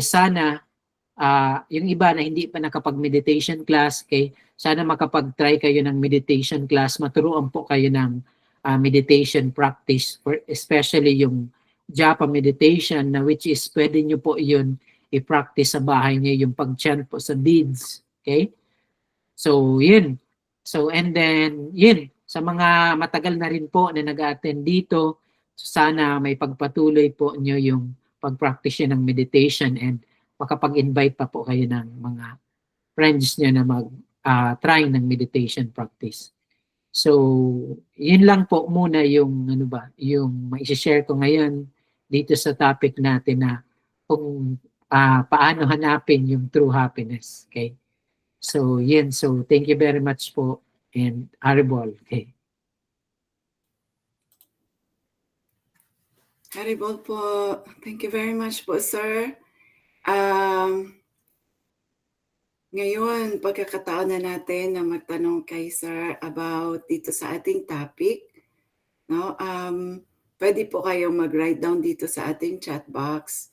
sana yung iba na hindi pa nakapag-meditation class, sana makapag-try kayo ng meditation class, maturuan po kayo ng meditation practice, especially yung japa meditation na which is pwede nyo po yun i-practice sa bahay niyo, yung pag-chant po sa beads. Okay? So, yun. So, and then, yun. Sa mga matagal na rin po na nag-attend dito, sana may pagpatuloy po nyo yung pag-practice ng meditation and makapag-invite pa po kayo ng mga friends nyo na mag-try ng meditation practice. So, yun lang po muna yung ano ba, yung mai-share ko ngayon dito sa topic natin na kung paano hanapin yung true happiness. Okay? So, yun. So, thank you very much po and Haribol. Okay. Haribol po. Thank you very much po, sir. Ngayon, pagkakataon na natin na magtanong kay sir about dito sa ating topic. No? Pwede po kayong mag-write down dito sa ating chat box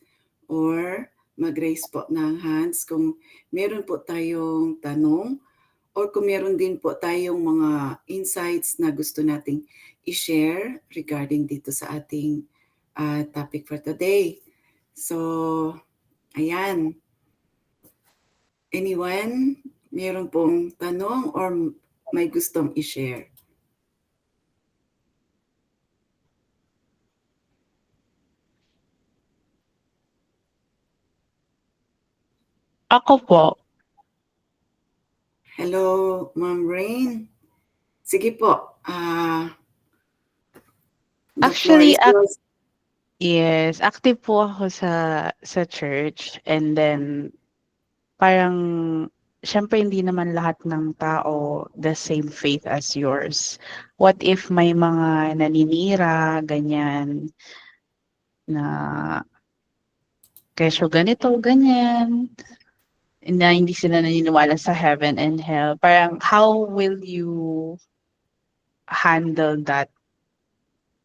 or mag-raise po ng hands kung meron po tayong tanong or kung meron din po tayong mga insights na gusto nating i-share regarding dito sa ating topic for today. So, ayan. Anyone? Meron pong tanong or may gustong i-share? Ako po. Hello, Ma'am Rain. Sige po. The floor Actually, is yours. yes, active po ako sa church, and then parang siyempre hindi naman lahat ng tao the same faith as yours. What if may mga naninira, ganyan, na kesyo ganito, ganyan, na hindi sila naniniwala sa heaven and hell. Parang how will you handle that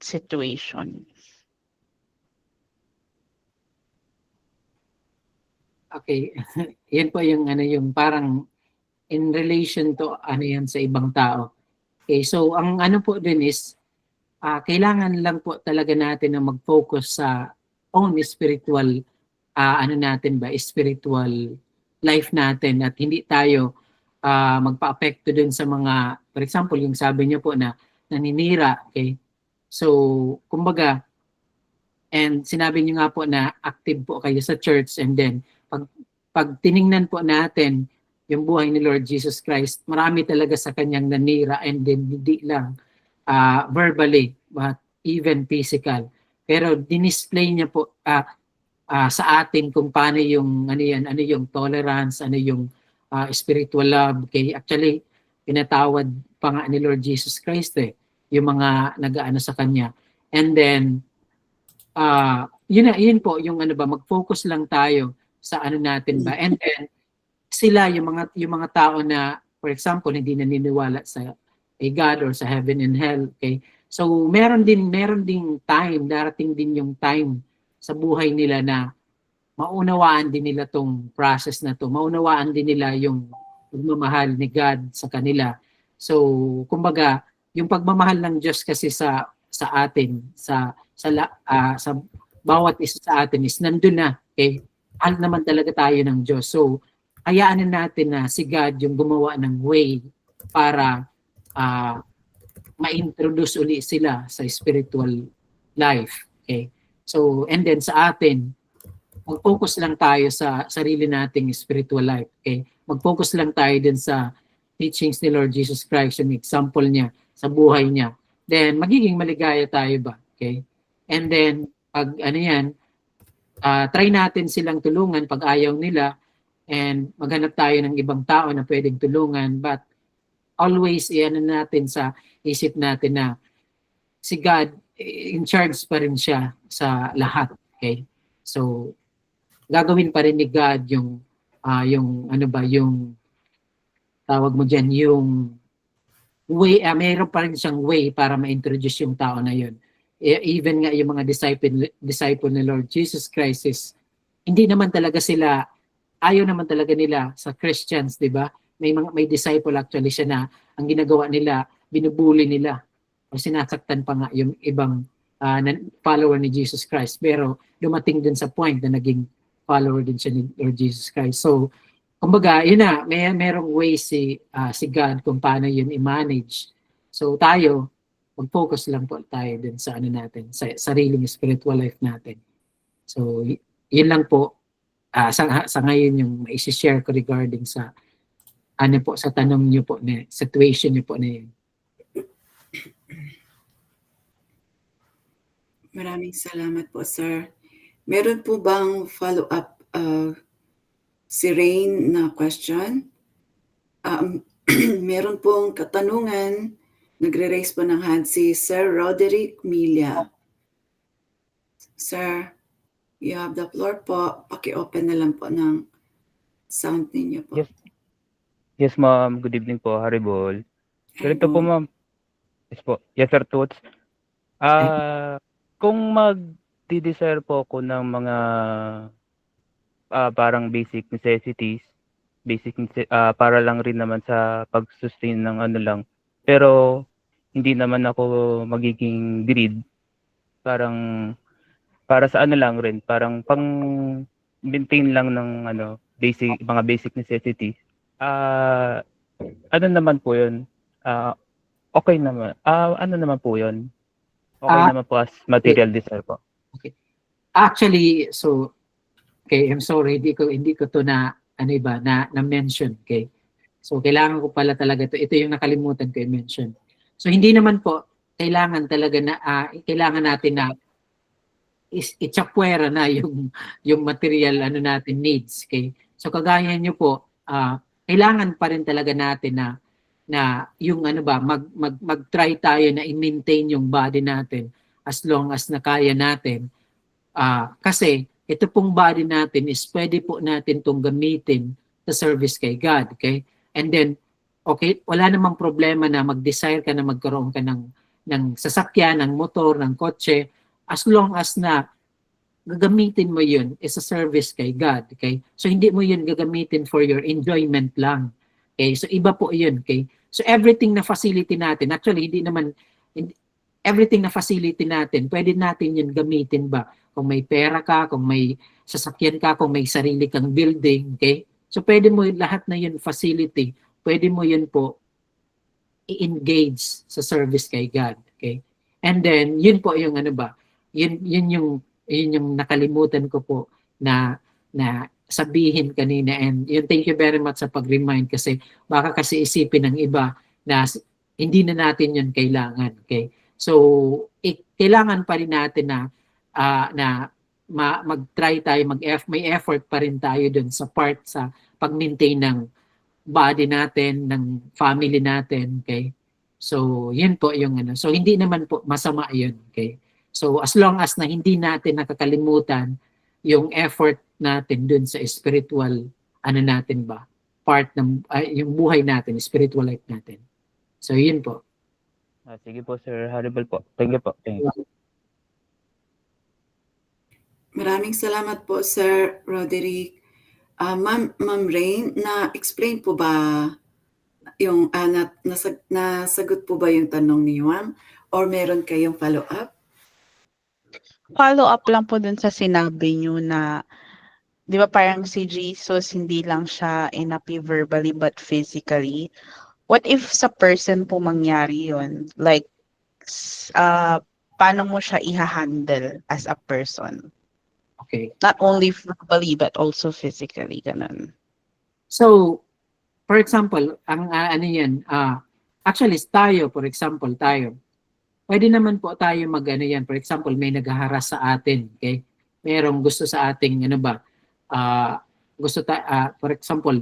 situation? Okay. Yan po yung ano yung parang in relation to ano yan sa ibang tao. Okay, so ang ano po din is kailangan lang po talaga natin na mag-focus sa own spiritual ano natin ba, spiritual life natin at hindi tayo magpa-apekto dun sa mga, for example, yung sabi niyo po na naninira, okay? So, kumbaga, and sinabi niyo nga po na active po kayo sa church, and then pag tiningnan po natin yung buhay ni Lord Jesus Christ, marami talaga sa kanyang nanira, and then hindi lang verbally but even physical. Pero dinisplay niya po sa atin kung paano yung ano yung tolerance, ano yung spiritual love. Okay, actually pinatawad pa nga ni Lord Jesus Christ yung mga nag-aano sa kanya. And then yun po yung ano ba, mag-focus lang tayo sa ano natin ba. And then sila yung mga tao na for example hindi naniniwala sa a God or sa heaven and hell, okay? So meron ding time, darating din yung time sa buhay nila na maunawaan din nila tong process na to. Maunawaan din nila yung pagmamahal ni God sa kanila. So kumbaga, yung pagmamahal ng Diyos kasi sa atin, sa bawat isa sa atin is nandun na. Okay? Mahal naman talaga tayo ng Diyos. So hayaan natin na si God yung gumawa ng way para ma-introduce uli sila sa spiritual life. Okay? So, and then sa atin, mag-focus lang tayo sa sarili nating spiritual life. Okay? Mag-focus lang tayo din sa teachings ni Lord Jesus Christ, yung example niya sa buhay niya. Then, magiging maligaya tayo ba? Okay? And then, pag ano yan, try natin silang tulungan pag ayaw nila, and maghanap tayo ng ibang tao na pwedeng tulungan, but always iyan natin sa isip natin na si God in charge pa rin siya sa lahat. Okay? So gagawin pa rin ni God yung ano ba yung tawag mo diyan, yung way, mayroon pa rin siyang way para ma-introduce yung tao na yun. Even nga yung mga disciple ni Lord Jesus Christ is hindi naman talaga sila, ayaw naman talaga nila sa Christians, di ba? May disciple actually siya na ang ginagawa nila, binubuli nila o sinasaktan pa nga yung ibang follower ni Jesus Christ. Pero dumating din sa point na naging follower din siya ni Lord Jesus Christ. So, kumbaga, yun na, merong way si God kung paano yun i-manage. So, tayo, mag-focus lang po tayo din sa ano natin, sa sariling spiritual life natin. So, yun lang po sa ngayon yung mai-share ko regarding sa ano po sa tanong niyo po na situation niyo po na yun. Maraming salamat po, sir. Meron po bang follow-up si Rain na question? Meron pong katanungan, nagre-raise po ng hand si Sir Roderick Milla. Sir, you have the floor po. Paki-open na lang po ng sound ninyo po. Yes, ma'am. Good evening po, Haribol. Ganito po, ma'am. Yes po. Yes, sir, Toots. Kung mag-desire po ako ng mga parang basic necessities, para lang rin naman sa pag-sustain ng ano lang. Pero hindi naman ako magiging greed. Parang para sa ano lang rin, parang pang maintain lang ng ano, mga basic necessities. Ano naman po 'yun? Okay naman. Ano naman po 'yun? Okay naman po as material desire po. Okay. Actually, so okay, I'm sorry, hindi ko to na ano iba na mention, okay? So kailangan ko pala talaga to. Ito yung nakalimutan ko i-mention. So hindi naman po kailangan talaga na kailangan natin na itsapwera na yung material ano natin needs, okay? So kagaya niyo po, kailangan pa rin talaga natin na yung ano ba mag-try tayo na i-maintain yung body natin as long as na kaya natin. Kasi ito pong body natin is pwede po natin tong gamitin sa service kay God, okay? And then okay, wala namang problema na mag-desire ka na magkaroon ka ng sasakyan, ng motor, ng kotse, as long as na gagamitin mo yun is a service kay God, okay? So hindi mo yun gagamitin for your enjoyment lang. Okay? So iba po yun, okay? So everything na facility natin, actually everything na facility natin, pwede natin yun gamitin ba? Kung may pera ka, kung may sasakyan ka, kung may sarili kang building, okay? So pwede mo lahat na yun facility, pwede mo yun po i-engage sa service kay God, okay? And then yun po yung ano ba? Yun yung nakalimutan ko po na sabihin kanina, and yun, thank you very much sa pag-remind, kasi baka kasi isipin ng iba na hindi na natin yun kailangan, okay? So kailangan pa rin natin na mag-try tayo, may effort pa rin tayo dun sa part sa pag-maintain ng body natin, ng family natin, okay? So yun po yung ano. So hindi naman po masama yun, okay? So as long as na hindi natin nakakalimutan yung effort natin dun sa spiritual ano natin ba, part ng yung buhay natin, spiritual life natin. So yun po. Sige po, Sir Hannibal po. Thank you po. Thank you. Maraming salamat po, Sir Roderick. Ma'am Rain, na-explain po ba yung nasagot po ba yung tanong ni Ma'am, or meron kayong follow-up? Follow up lang po dun sa sinabi niyo na, di ba parang si Jesus hindi lang siya inapi verbally but physically. What if sa person po mangyari yun? Like, paano mo siya i-handle as a person? Okay. Not only verbally but also physically, ganun. So, for example, ang ano yan, actually tayo, for example, pwede naman po tayo mag-ano yan. For example, may naghaharas sa atin, okay? Merong gusto sa ating, ano ba, for example,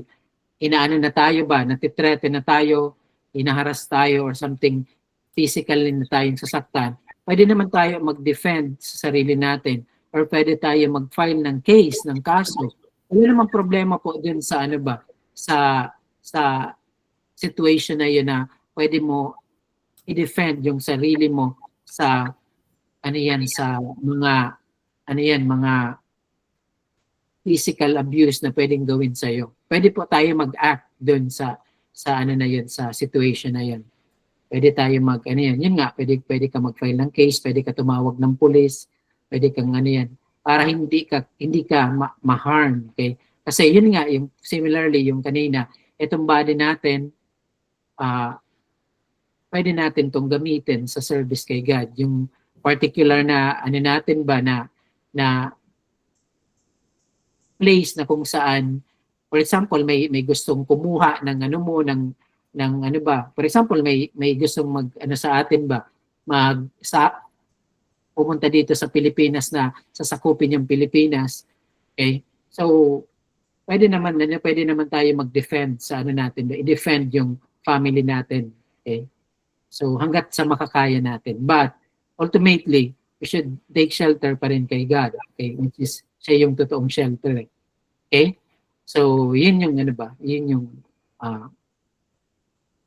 inaano na tayo ba, natitrete na tayo, inaharas tayo, or something physical na tayong sasaktan. Pwede naman tayo mag-defend sa sarili natin, or pwede tayo mag-file ng case, ng kaso. Wala namang problema po dun sa ano ba, sa situation na yun na pwede mo i-defend yung sarili mo sa ano yan, sa mga physical abuse na pwedeng gawin sa iyo. Pwede po tayo mag-act doon sa ano na yun, sa situation na yun. Pwede tayo yun nga, pwede ka mag-file ng case, pwede ka tumawag ng pulis, pwede kang ano yan, para hindi ka ma-harm, okay? Kasi yun nga, yung similarly yung kanina, itong body natin, pwede natin tong gamitin sa service kay God. Yung particular na ano natin ba na place na kung saan, for example, may gustong kumuha ng ano mo, ng ano ba, for example, may gustong sa atin ba, pumunta dito sa Pilipinas na sasakupin yung Pilipinas. Okay? So pwede naman tayo mag-defend sa ano natin, i-defend yung family natin. Okay? So hangga't sa makakaya natin. But ultimately, we should take shelter pa rin kay God. Okay? Which is siya yung totoong shelter. Okay? So yun yung ano ba? Yun yung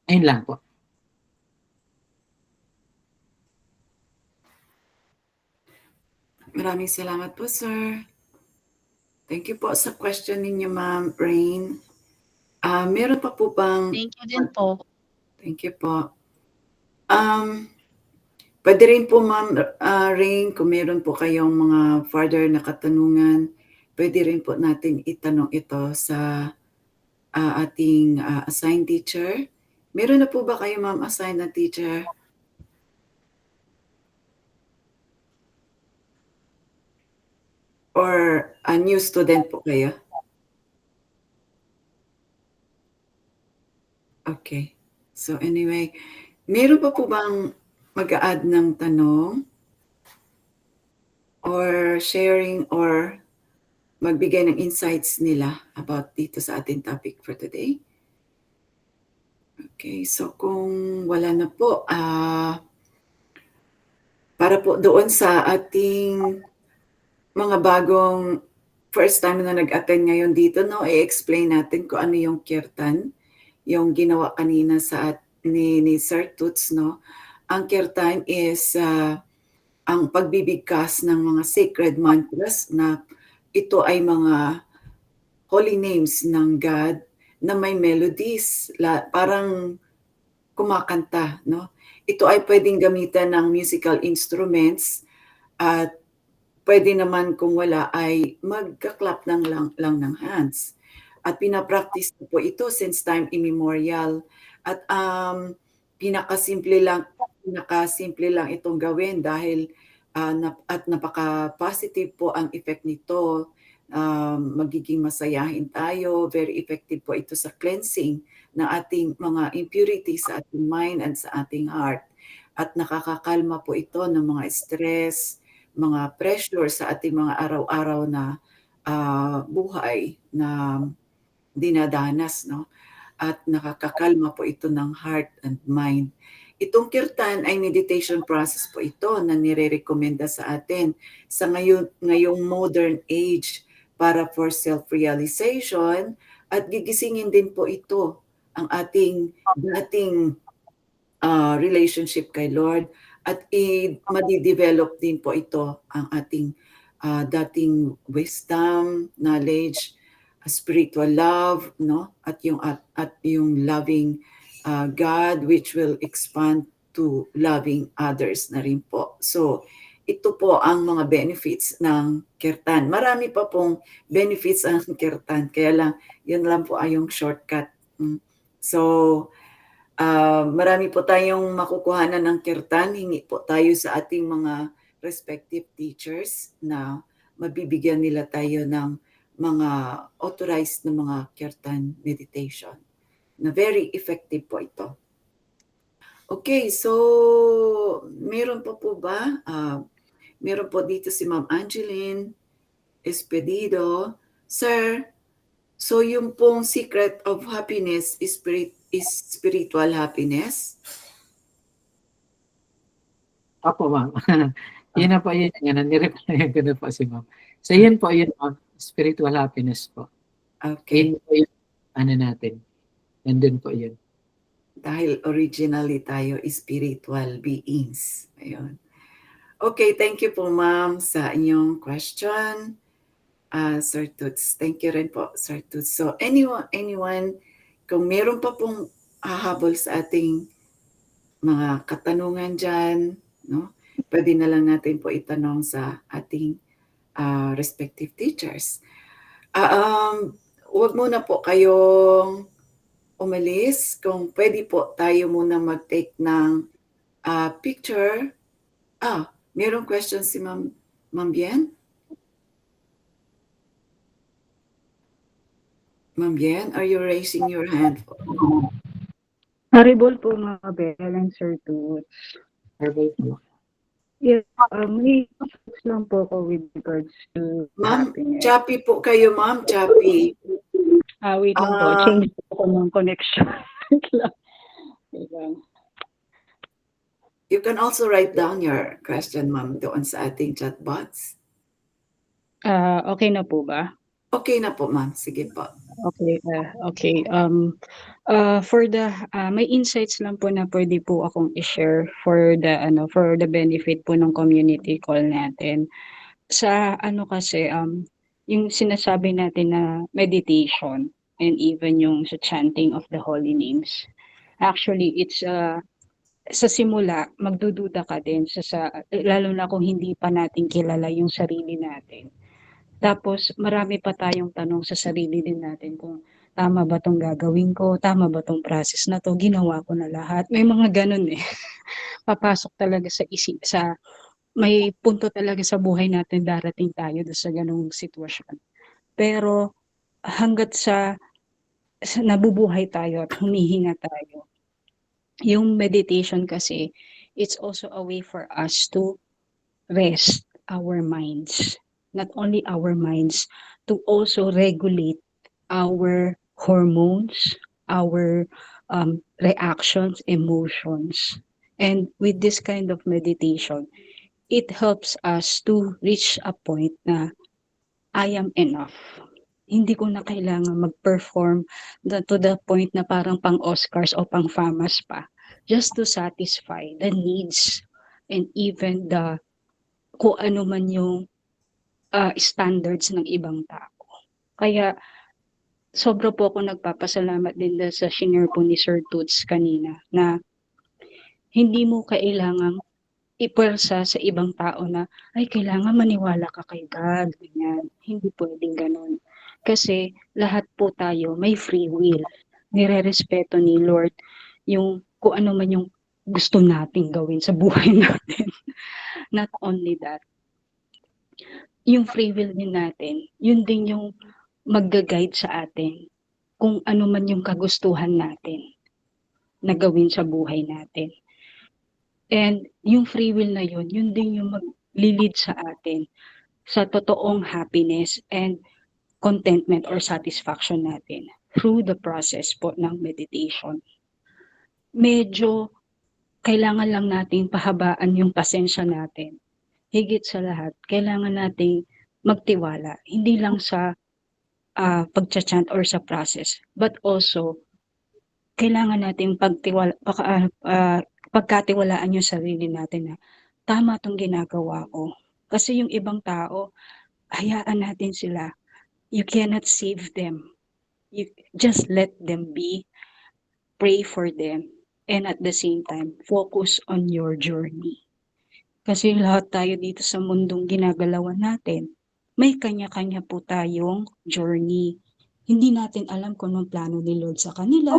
ayun lang po. Maraming salamat po, sir. Thank you po sa question ninyo, Ma'am Rain. Meron pa po bang... Thank you din po. Thank you po. Pwede rin po, Ma'am Rain, kung meron po kayong mga further na katanungan, pwede rin po natin itanong ito sa ating assigned teacher. Meron na po ba kayo, Ma'am, assigned na teacher? Or a new student po kayo? Okay. So anyway, meron pa po bang mag-a-add ng tanong or sharing or magbigay ng insights nila about dito sa ating topic for today? Okay, so kung wala na po, para po doon sa ating mga bagong first time na nag-attend ngayon dito, no, i-explain natin kung ano yung kirtan, yung ginawa kanina ni Sir Toots, no. Ang kirtan is ang pagbibigkas ng mga sacred mantras na ito ay mga holy names ng God na may melodies, parang kumakanta, no. Ito ay pwedeng gamitan ng musical instruments at pwede naman kung wala ay magka-clap lang ng hands. At pina-practice ko po ito since time immemorial. At pinakasimple lang itong gawin dahil at napaka-positive po ang effect nito. Magiging masayahin tayo. Very effective po ito sa cleansing ng ating mga impurities sa ating mind and sa ating heart. At nakakakalma po ito ng mga stress, mga pressure sa ating mga araw-araw na buhay na dinadanas, no? At nakakakalma po ito ng heart and mind. Itong kirtan ay meditation process po ito na nire-recommenda sa atin sa ngayong modern age para for self-realization at gigisingin din po ito ang ating dating relationship kay Lord at madidevelop din po ito ang ating dating wisdom, knowledge, spiritual love, no? At yung loving God which will expand to loving others na rin po. So, ito po ang mga benefits ng kirtan. Marami pa pong benefits ang kirtan, kaya lang, yun lang po ay yung shortcut. So, marami po tayong makukuhanan ng kirtan. Hingi po tayo sa ating mga respective teachers na mabibigyan nila tayo ng mga authorized na mga kirtan meditation na very effective po ito. Okay, so meron po ba? Meron po dito si Ma'am Angeline Espedido. Sir, so yung pong secret of happiness is spiritual happiness? Opo, ma'am. Yun na po yun. Yan, nire-reply ko na po si ma'am. So, yun po yun, ma'am. Spiritual happiness po. Okay. Yun po yun, natin. Nandun po yun. Dahil originally tayo is spiritual beings. Ayun. Okay, thank you po ma'am sa inyong question. Sir Toots. Thank you rin po, Sir Toots. So, anyone, kung meron pa pong hahabol sa ating mga katanungan dyan, no? Pwede na lang natin po itanong sa ating respective teachers. Huwag muna po kayong umalis. Kung pwede po tayo muna mag-take ng picture. Mayroong question si Ma'am Bien? Ma'am Bien, are you raising your hand? Horrible po mga Bell and Sir Toots. Herbal po. Yeah, may questions lang po ako with regards to Ma'am, happiness. choppy po kayo, ma'am. Choppy. Wait lang po. Change po ng connection. Wait lang. You can also write down your question, ma'am, doon sa ating chat box. Okay na po ba? Okay na po, ma'am. Sige po. Okay. Okay. For the may insights lang po na pwede po akong i-share for the benefit po ng community call natin. Sa kasi yung sinasabi natin na meditation and even yung sa chanting of the holy names. Actually, it's sa simula magdududa ka din lalo na kung hindi pa natin kilala yung sarili natin. Tapos marami pa tayong tanong sa sarili din natin kung tama ba tong gagawin ko, tama ba tong process na to, ginawa ko na lahat. May mga ganun Papasok talaga may punto talaga sa buhay natin darating tayo sa ganung sitwasyon. Pero hanggat sa nabubuhay tayo at humihinga tayo, yung meditation kasi it's also a way for us to rest our minds. Not only our minds, to also regulate our hormones, our reactions, emotions. And with this kind of meditation, it helps us to reach a point na I am enough. Hindi ko na kailangan mag-perform to the point na parang pang-Oscars o pang-FAMAS pa, just to satisfy the needs and even the kung ano man yung standards ng ibang tao. Kaya sobra po ako nagpapasalamat din sa shinare po ni Sir Toots kanina na hindi mo kailangang ipuwersa sa ibang tao na, ay kailangan maniwala ka kay God, ganyan. Hindi puwedeng gano'n. Kasi lahat po tayo may free will. Nirerespeto ni Lord yung kung ano man yung gusto nating gawin sa buhay natin. Not only that, yung free will din natin, yun din yung magga-guide sa atin kung ano man yung kagustuhan natin na gawin sa buhay natin. And yung free will na yun, yun din yung mag-lead sa atin sa totoong happiness and contentment or satisfaction natin through the process po ng meditation. Medyo kailangan lang nating pahabaan yung pasensya natin. Higit sa lahat, kailangan nating magtiwala, hindi lang sa pagcha-chant or sa process, but also kailangan nating pagkatiwalaan yung sarili natin na tama tong ginagawa ko. Kasi yung ibang tao, hayaan natin sila. You cannot save them. You just let them be, pray for them, and at the same time, focus on your journey. Kasi lahat tayo dito sa mundong ginagalawan natin, may kanya-kanya po tayong journey. Hindi natin alam kung anong plano ni Lord sa kanila,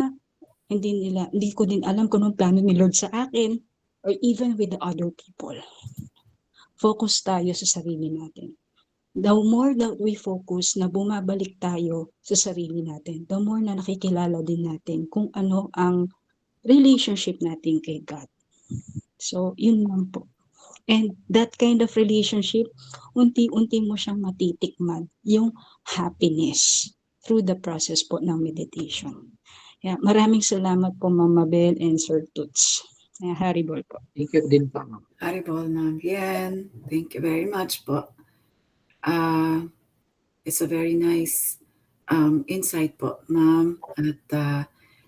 hindi ko din alam kung anong plano ni Lord sa akin, or even with the other people. Focus tayo sa sarili natin. The more that we focus na bumabalik tayo sa sarili natin, the more na nakikilala din natin kung ano ang relationship natin kay God. So, yun lang po. And that kind of relationship, unti-unti mo siyang matitikman, yung happiness through the process po ng meditation. Yeah, maraming salamat po Mama Bel and Sir Toots. Haribol po. Thank you din po, ma'am. Haribol, Ma'am Bien. Thank you very much po. It's a very nice insight po, Ma'am. At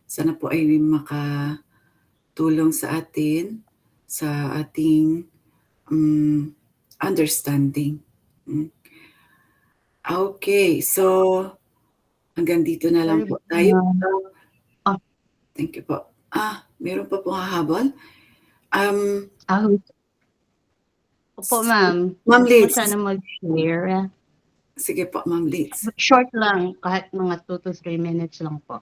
sana po ay makatulong sa atin sa ating understanding. Okay, so hanggang dito na lang po tayo. Thank you po. Meron pa pong hahabol? Opo, ma'am. Ma'am Liz. Sana mag-share. Sige po, Ma'am Liz. Short lang, kahit mga 2 to 3 minutes lang po.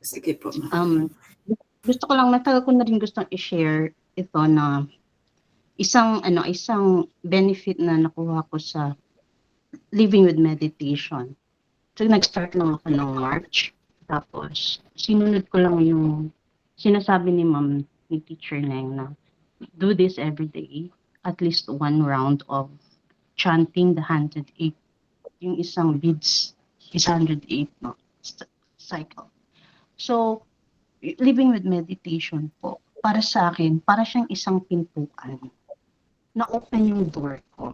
Sige po, Ma'am. Gusto ko lang, matagal ko na rin gustong i-share ito na isang benefit na nakuha ko sa living with meditation. So, nag-start lang ako ng March. Tapos, sinunod ko lang yung sinasabi ni Ma'am, ni Teacher Neng na do this every day, at least 1 round of chanting the 108, yung isang beads, 108 no, cycle. So, living with meditation po, para sa akin, para siyang isang pintuan. Na-open yung door ko.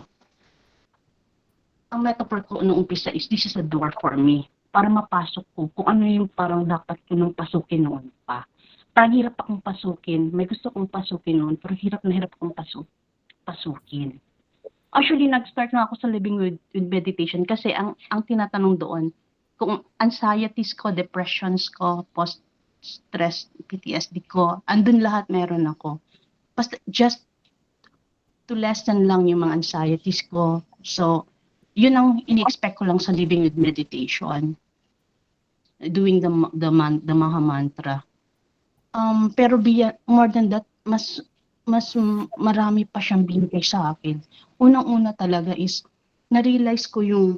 Ang metaphor ko noong umpisa is, this is a door for me. Para mapasok ko kung ano yung parang dapat ko nung pasukin noon pa. Parang hirap akong pasukin. May gusto kong pasukin noon, pero hirap na hirap akong pasukin. Actually, nag-start na ako sa living with meditation kasi ang tinatanong doon, kung anxieties ko, depressions ko, post-stress, PTSD ko, andun lahat meron ako. Basta just to lessen lang yung mga anxieties ko. So, yun ang ini-expect ko lang sa living with meditation. Doing the Maha Mantra. Pero more than that, mas marami pa siyang binigay sa akin. Unang-una talaga is, na-realize ko yung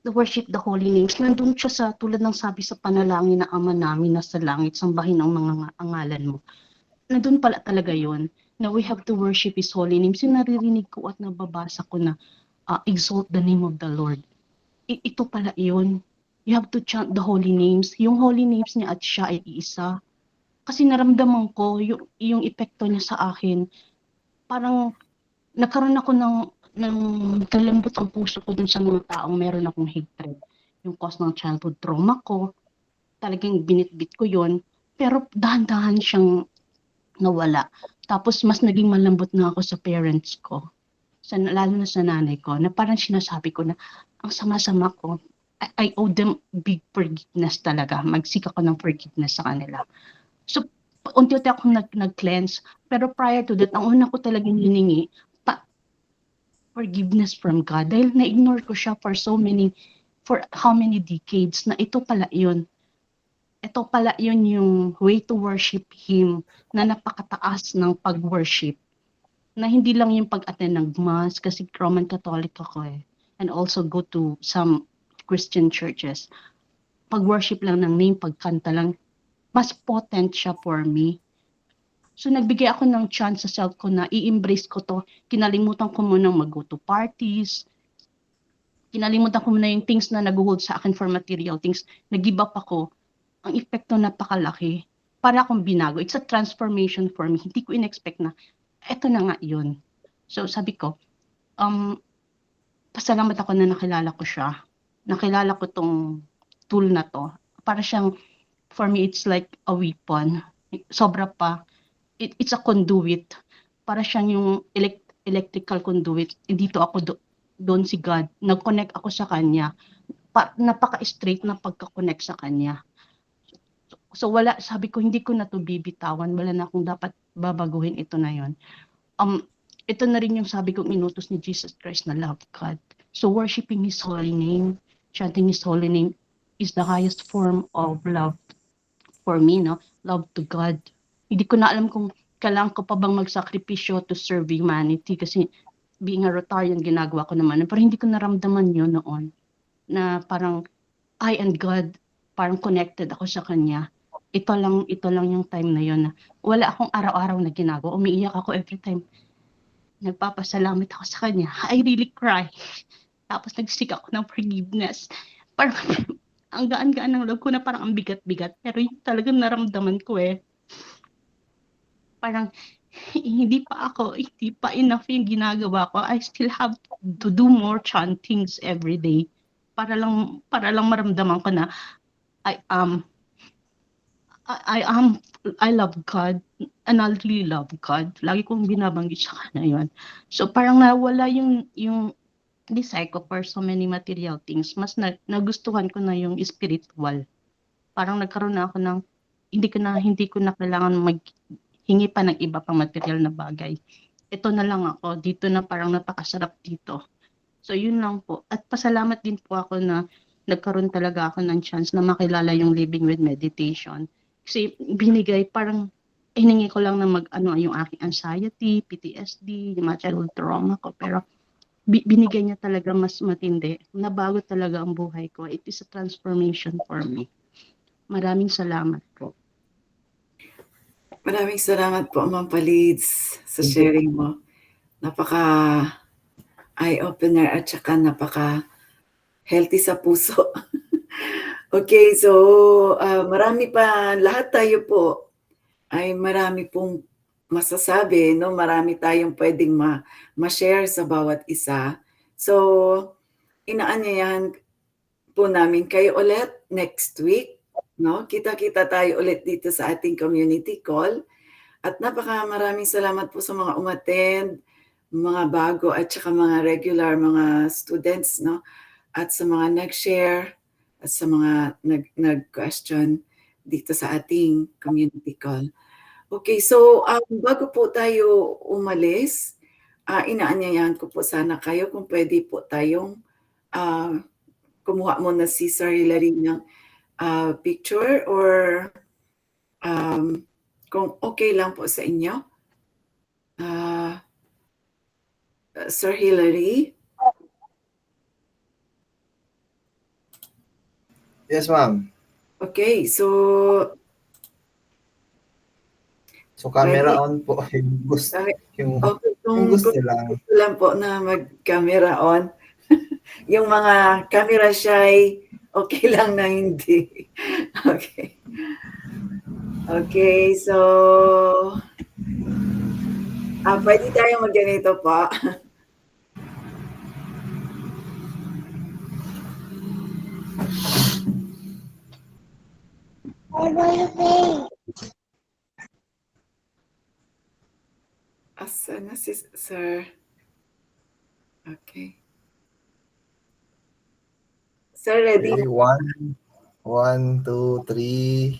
the worship the holy names. Nandun siya sa, tulad ng sabi sa panalangin na Ama namin na sa langit, sambahin ang mga angalan mo. Nandun pala talaga yun. na we have to worship His holy name. So naririnig ko at nababasa ko na exalt the name of the Lord. Ito pala yun. You have to chant the holy names. Yung holy names niya at siya ay iisa. Kasi naramdaman ko yung epekto niya sa akin. Parang nagkaroon ako ng kalambot ang puso ko dun sa mga taong meron akong hatred. Yung cause ng childhood trauma ko, talagang binitbit ko yon. Pero dahan-dahan siyang nawala. Tapos mas naging malambot na ako sa parents ko. Lalo na sa nanay ko, na parang sinasabi ko na ang sama-sama ko, I owe them big forgiveness talaga. Magsik ako ng forgiveness sa kanila. So, unti-unti akong nag-cleanse. Pero prior to that, ang una ko talagang hiningi, forgiveness from God. Dahil na-ignore ko siya for how many decades, na ito pala yun. Ito pala yun yung way to worship Him, na napakataas ng pag-worship. Na hindi lang yung pag-attend ng mass, kasi Roman Catholic ako eh. And also go to some Christian churches. Pag-worship lang ng name, pagkanta lang, mas potent siya for me. So nagbigay ako ng chance sa self ko na i-embrace ko to. Kinalimutan ko munang mag-go to parties. Kinalimutan ko muna yung things na nag-hold sa akin for material things. Nag-give up ako. Ang epekto napakalaki. Para akong binago. It's a transformation for me. Hindi ko in-expect na eto na nga yun. So sabi ko, pasalamat ako na nakilala ko siya. Nakilala ko tong tool na to. Para siyang, for me, it's like a weapon. Sobra pa. It's a conduit. Para siyang yung electrical conduit. Dito ako doon si God. Nag-connect ako sa Kanya. Napaka-straight na pagka-connect sa Kanya. So wala, sabi ko, hindi ko na to bibitawan. Wala na akong dapat babaguhin, ito na yon. Ito na rin yung sabi kong inutos ni Jesus Christ na love God. So worshiping His holy name, chanting His holy name is the highest form of love for me, no? Love to God. Hindi ko na alam kung kailangan ko pa bang magsakripisyo to serve humanity kasi being a Rotarian, ginagawa ko naman. Pero hindi ko naramdaman yun noon na parang I and God, parang connected ako sa Kanya. Ito lang yung time na yun na wala akong araw-araw na ginagawa. Umiiyak ako every time. Nagpapasalamat ako sa Kanya. I really cry. Tapos nagsik ako ng forgiveness. Parang ang gaan-gaan ng loob ko na parang ang bigat-bigat. Pero yung talagang naramdaman ko eh. Parang hindi pa enough yung ginagawa ko. I still have to do more chantings every day. Para lang maramdaman ko na I love God and I really love God. Lagi kong binabanggit sa Kanya yun. So parang nawala yung desire ko for so many material things. Mas nagustuhan ko na yung spiritual. Parang nagkaroon na ako ng hindi ko na kailangan maghingi pa ng iba pang material na bagay. Ito na lang ako. Dito na parang napakasarap dito. So yun lang po. At pasalamat din po ako na nagkaroon talaga ako ng chance na makilala yung Living with Meditation. Kasi binigay, parang hiningi ko lang na yung aking anxiety, PTSD, yung mga childhood trauma ko. Pero binigay niya talaga mas matindi. Nabago talaga ang buhay ko. It is a transformation for me. Maraming salamat po. Maraming salamat po, Ma'am Palids, sa sharing mo. Napaka eye-opener at saka napaka healthy sa puso. Okay, so marami pa, lahat tayo po ay marami pong masasabi, no? Marami tayong pwedeng ma-share sa bawat isa. So, inaanyayahan po namin kayo ulit next week, no? Kita-kita tayo ulit dito sa ating community call. At maraming salamat po sa mga umattend, mga bago at saka mga regular, mga students, no? At sa mga nag-share at sa mga nag-question dito sa ating community call. Okay, so bago po tayo umalis, inaanyayahan ko po sana kayo kung pwede po tayong kumuha muna si Sir Hilary ng picture or kung okay lang po sa inyo. Sir Hilary? Yes, ma'am. Okay, so So camera Pwede. on po yung gusto, yung Okay, yung gusto lang. gusto lang po na mag-camera on. Yung mga camera shy, okay lang na hindi. Okay. Okay, so pwede tayo magganito po. Asa na si Sir? Okay. Sir, ready? Okay, 1, 2, 3.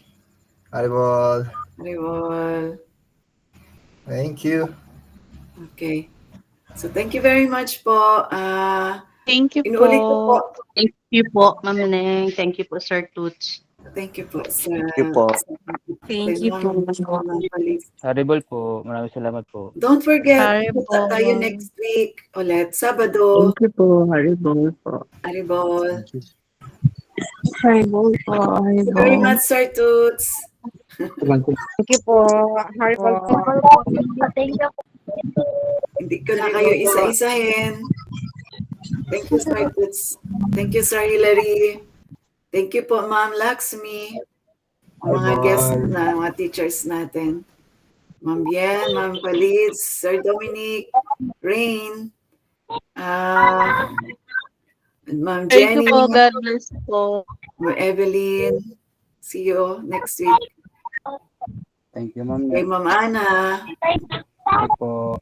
Haribol. Rival. Thank you. Okay. So thank you very much po. Thank you Inuulit ko po. po. Thank you po, Ma'am Neng. Thank you po, Sir Toots. Thank you po sa Thank you po. Haribol po. Maraming salamat po. Don't forget, Haribol. punta tayo next week ulit. Sabado. you po. Haribol po. Aribol. Haribol po. Thank you very much, Sir Toots. Thank you po. Haribol po. Hindi ko na kayo isa-isahin. Thank you, Sir Toots. Thank you, Sir Hilary. Thank you po, Ma'am Laxmi. Mga Bye-bye. guests na, mga teachers natin. Ma'am Bien, Ma'am Paliz, Sir Dominic, Rain, Ma'am Thank you Jenny, po. God bless po. Ma'am Evelyn. See you next week. Thank you, Ma'am. Kay Ma'am Ana, po.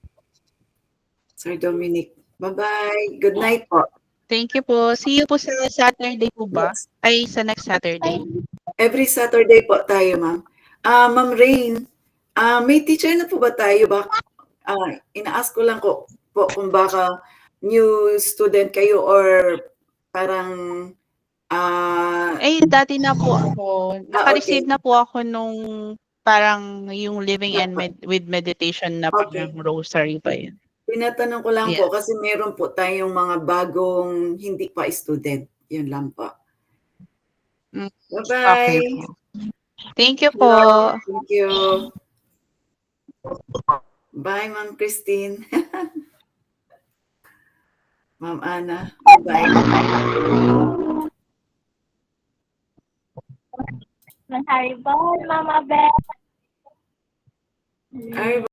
Sir Dominic. Bye-bye. Good night po. Thank you po. See you po sa Saturday po ba? Ay, sa next Saturday. Every Saturday po tayo, ma'am. Ma'am Rain, may teacher na po ba tayo? Ina-ask ko lang po kung baka new student kayo or parang Ay, dati na po ako. Naka-receive okay. na po ako nung parang yung living and with meditation na Okay. parang rosary pa yun. Tinatanong ko lang po kasi meron po tayong mga bagong hindi pa student. Yun lang po. Bye-bye. Okay po. Thank you po. Thank you. Bye, Ma'am Christine. Ma'am Ana. Bye-bye. Haribol, Mama Beth. Ay,